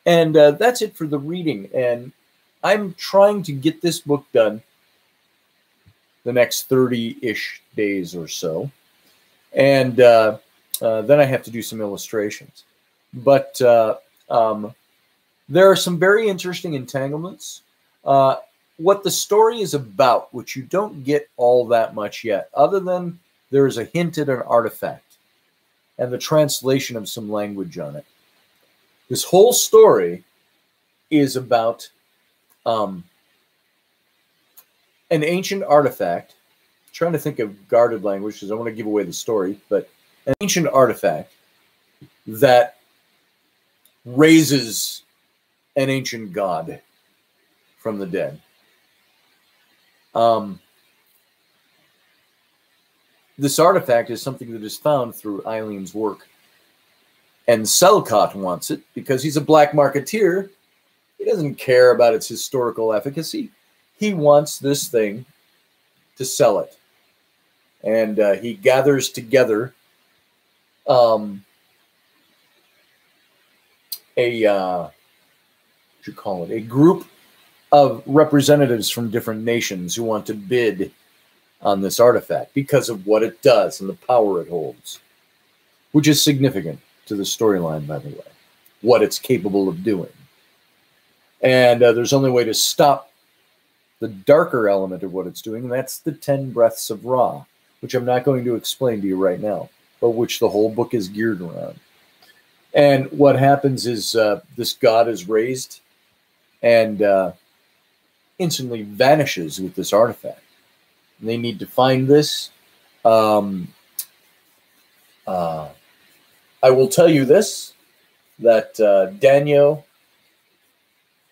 And that's it for the reading. And I'm trying to get this book done the next 30-ish days or so. And then I have to do some illustrations. But there are some very interesting entanglements. What the story is about, which you don't get all that much yet, other than there is a hint at an artifact and the translation of some language on it. This whole story is about an ancient artifact. I'm trying to think of guarded language because I want to give away the story, but an ancient artifact that raises an ancient god from the dead. This artifact is something that is found through Eileen's work. And Selcott wants it because he's a black marketeer. He doesn't care about its historical efficacy. He wants this thing to sell it. And he gathers together a group of representatives from different nations who want to bid on this artifact because of what it does and the power it holds, which is significant to the storyline, by the way, what it's capable of doing. And there's only a way to stop the darker element of what it's doing, and that's the 10 breaths of Ra, which I'm not going to explain to you right now, but which the whole book is geared around. And what happens is this god is raised and instantly vanishes with this artifact. And they need to find this. I will tell you this, that Danyo,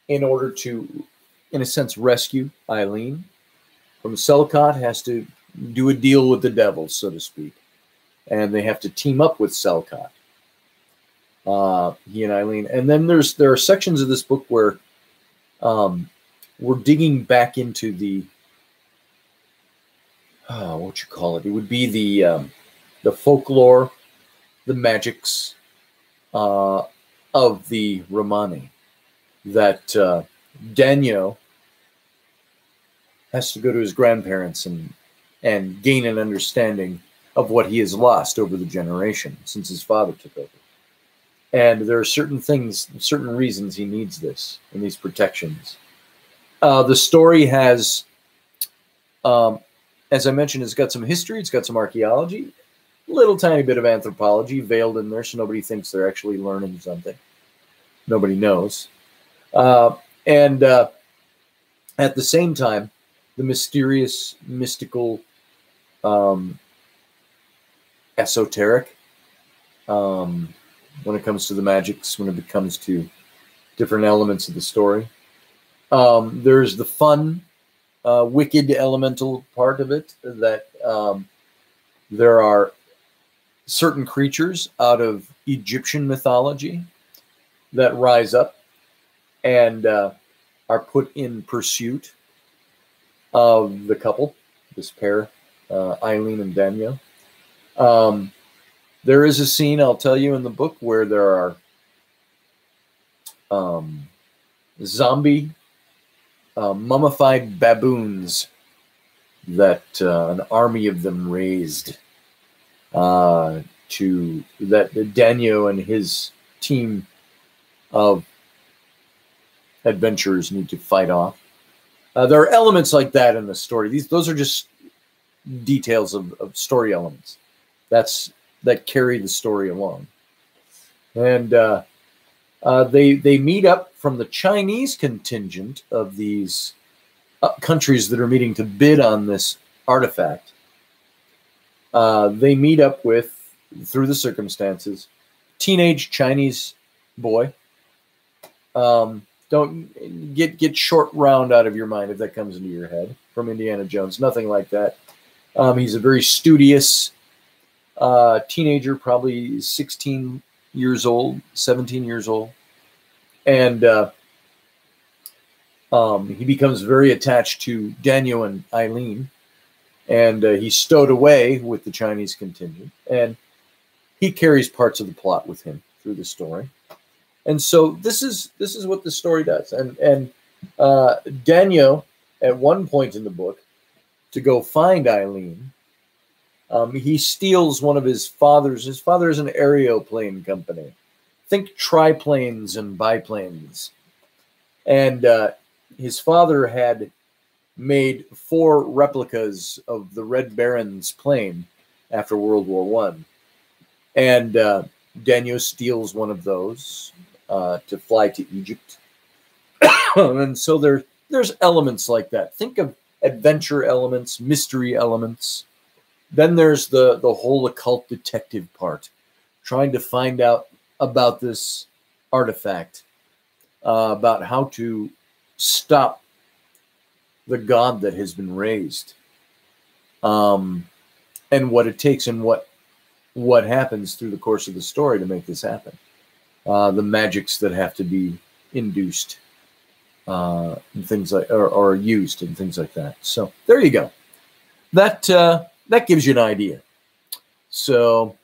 in order to, in a sense, rescue Eileen from Selcott, has to do a deal with the devil, so to speak. And they have to team up with Selcott, he and Eileen. And then there are sections of this book where we're digging back into the, what you call it? It would be the folklore, the magics of the Romani, that Danyo has to go to his grandparents and gain an understanding of what he has lost over the generation since his father took over. And there are certain things, certain reasons he needs this and these protections. The story has, as I mentioned, it's got some history, it's got some archaeology, a little tiny bit of anthropology veiled in there so nobody thinks they're actually learning something. Nobody knows. And at the same time, the mysterious, mystical, esoteric, when it comes to the magics, when it comes to different elements of the story. There's the fun, wicked elemental part of it, that there are certain creatures out of Egyptian mythology that rise up and are put in pursuit of the couple, this pair, Eileen and Danyo. There is a scene, I'll tell you, in the book where there are zombie mummified baboons that an army of them raised that Danyo and his team of adventurers need to fight off. There are elements like that in the story. Those are just details of story elements that carry the story along. And they meet up from the Chinese contingent of these countries that are meeting to bid on this artifact. They meet up with, through the circumstances, teenage Chinese boy. Don't get Short Round out of your mind if that comes into your head, from Indiana Jones. Nothing like that. He's a very studious teenager, probably 16 years old, 17 years old. And He becomes very attached to Daniel and Eileen, and he's stowed away with the Chinese contingent, and he carries parts of the plot with him through the story. And so this is what the story does. And Daniel, at one point in the book, to go find Eileen, he steals one of his father's. His father is an aeroplane company. Think triplanes and biplanes. And his father had made 4 replicas of the Red Baron's plane after World War I. And Daniel steals one of those to fly to Egypt. And so there's elements like that. Think of adventure elements, mystery elements. Then there's the whole occult detective part, trying to find out about this artifact, about how to stop the god that has been raised, and what it takes and what happens through the course of the story to make this happen. The magics that have to be induced, and things like, or used and things like that. So there you go. That gives you an idea. So,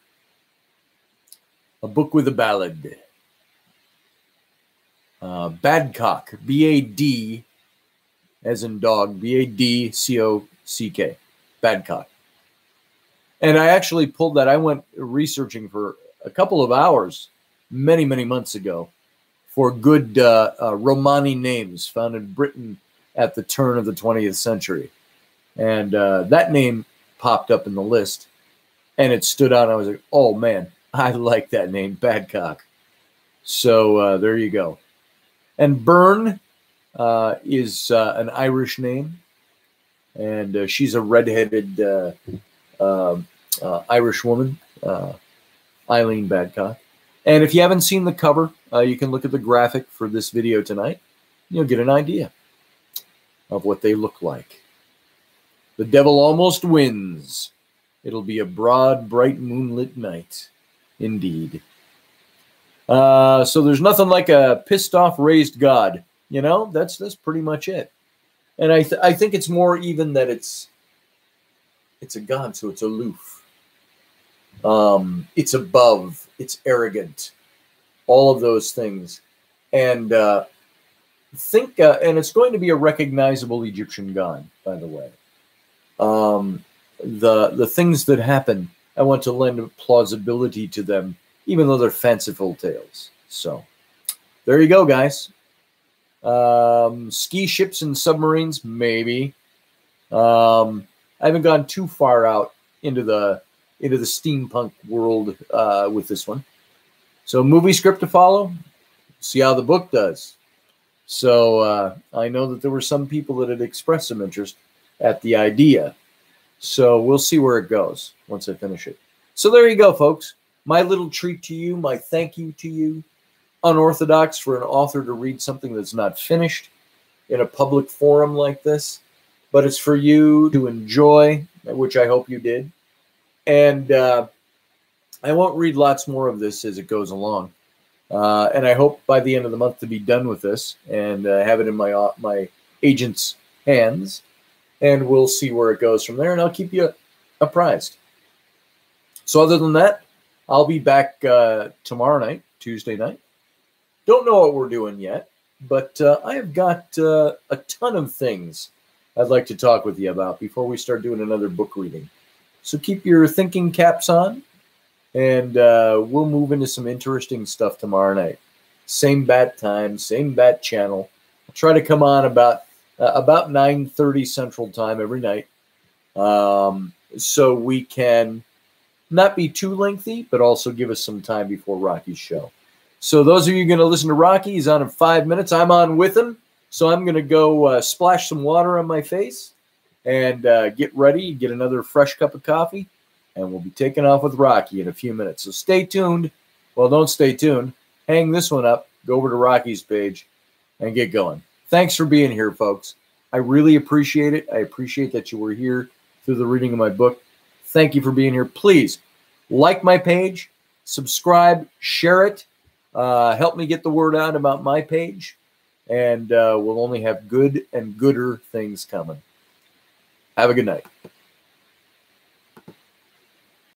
a book with a ballad. Badcock, B-A-D, as in dog, B-A-D-C-O-C-K, Badcock. And I actually pulled that. I went researching for a couple of hours many, many months ago for good Romani names found in Britain at the turn of the 20th century. And that name popped up in the list, and it stood out. I was like, oh, man, I like that name, Badcock. So there you go. And Byrne is an Irish name, and she's a redheaded Irish woman, Eileen Badcock. And if you haven't seen the cover, you can look at the graphic for this video tonight. You'll get an idea of what they look like. The devil almost wins. It'll be a broad, bright, moonlit night. Indeed. So there's nothing like a pissed off raised god. You know, that's pretty much it. And I think it's more even that it's a god, so it's aloof. It's above. It's arrogant. All of those things. And and it's going to be a recognizable Egyptian god, by the way. The things that happen, I want to lend plausibility to them, even though they're fanciful tales. So there you go, guys. Ski ships and submarines, maybe. I haven't gone too far out into the steampunk world with this one. So movie script to follow. See how the book does. So I know that there were some people that had expressed some interest at the idea. So we'll see where it goes once I finish it. So there you go, folks. My little treat to you, my thank you to you. Unorthodox for an author to read something that's not finished in a public forum like this. But it's for you to enjoy, which I hope you did. And I won't read lots more of this as it goes along. And I hope by the end of the month to be done with this and have it in my agent's hands. And we'll see where it goes from there, and I'll keep you apprised. So other than that, I'll be back tomorrow night, Tuesday night. Don't know what we're doing yet, but I have got a ton of things I'd like to talk with you about before we start doing another book reading. So keep your thinking caps on, and we'll move into some interesting stuff tomorrow night. Same bat time, same bat channel. I'll try to come on about 9:30 Central Time every night, so we can not be too lengthy, but also give us some time before Rocky's show. So those of you going to listen to Rocky, he's on in 5 minutes. I'm on with him, so I'm going to go splash some water on my face and get ready, get another fresh cup of coffee, and we'll be taking off with Rocky in a few minutes. So stay tuned. Well, don't stay tuned. Hang this one up, go over to Rocky's page, and get going. Thanks for being here, folks. I really appreciate it. I appreciate that you were here through the reading of my book. Thank you for being here. Please like my page, subscribe, share it. Help me get the word out about my page. and we'll only have good and gooder things coming. Have a good night.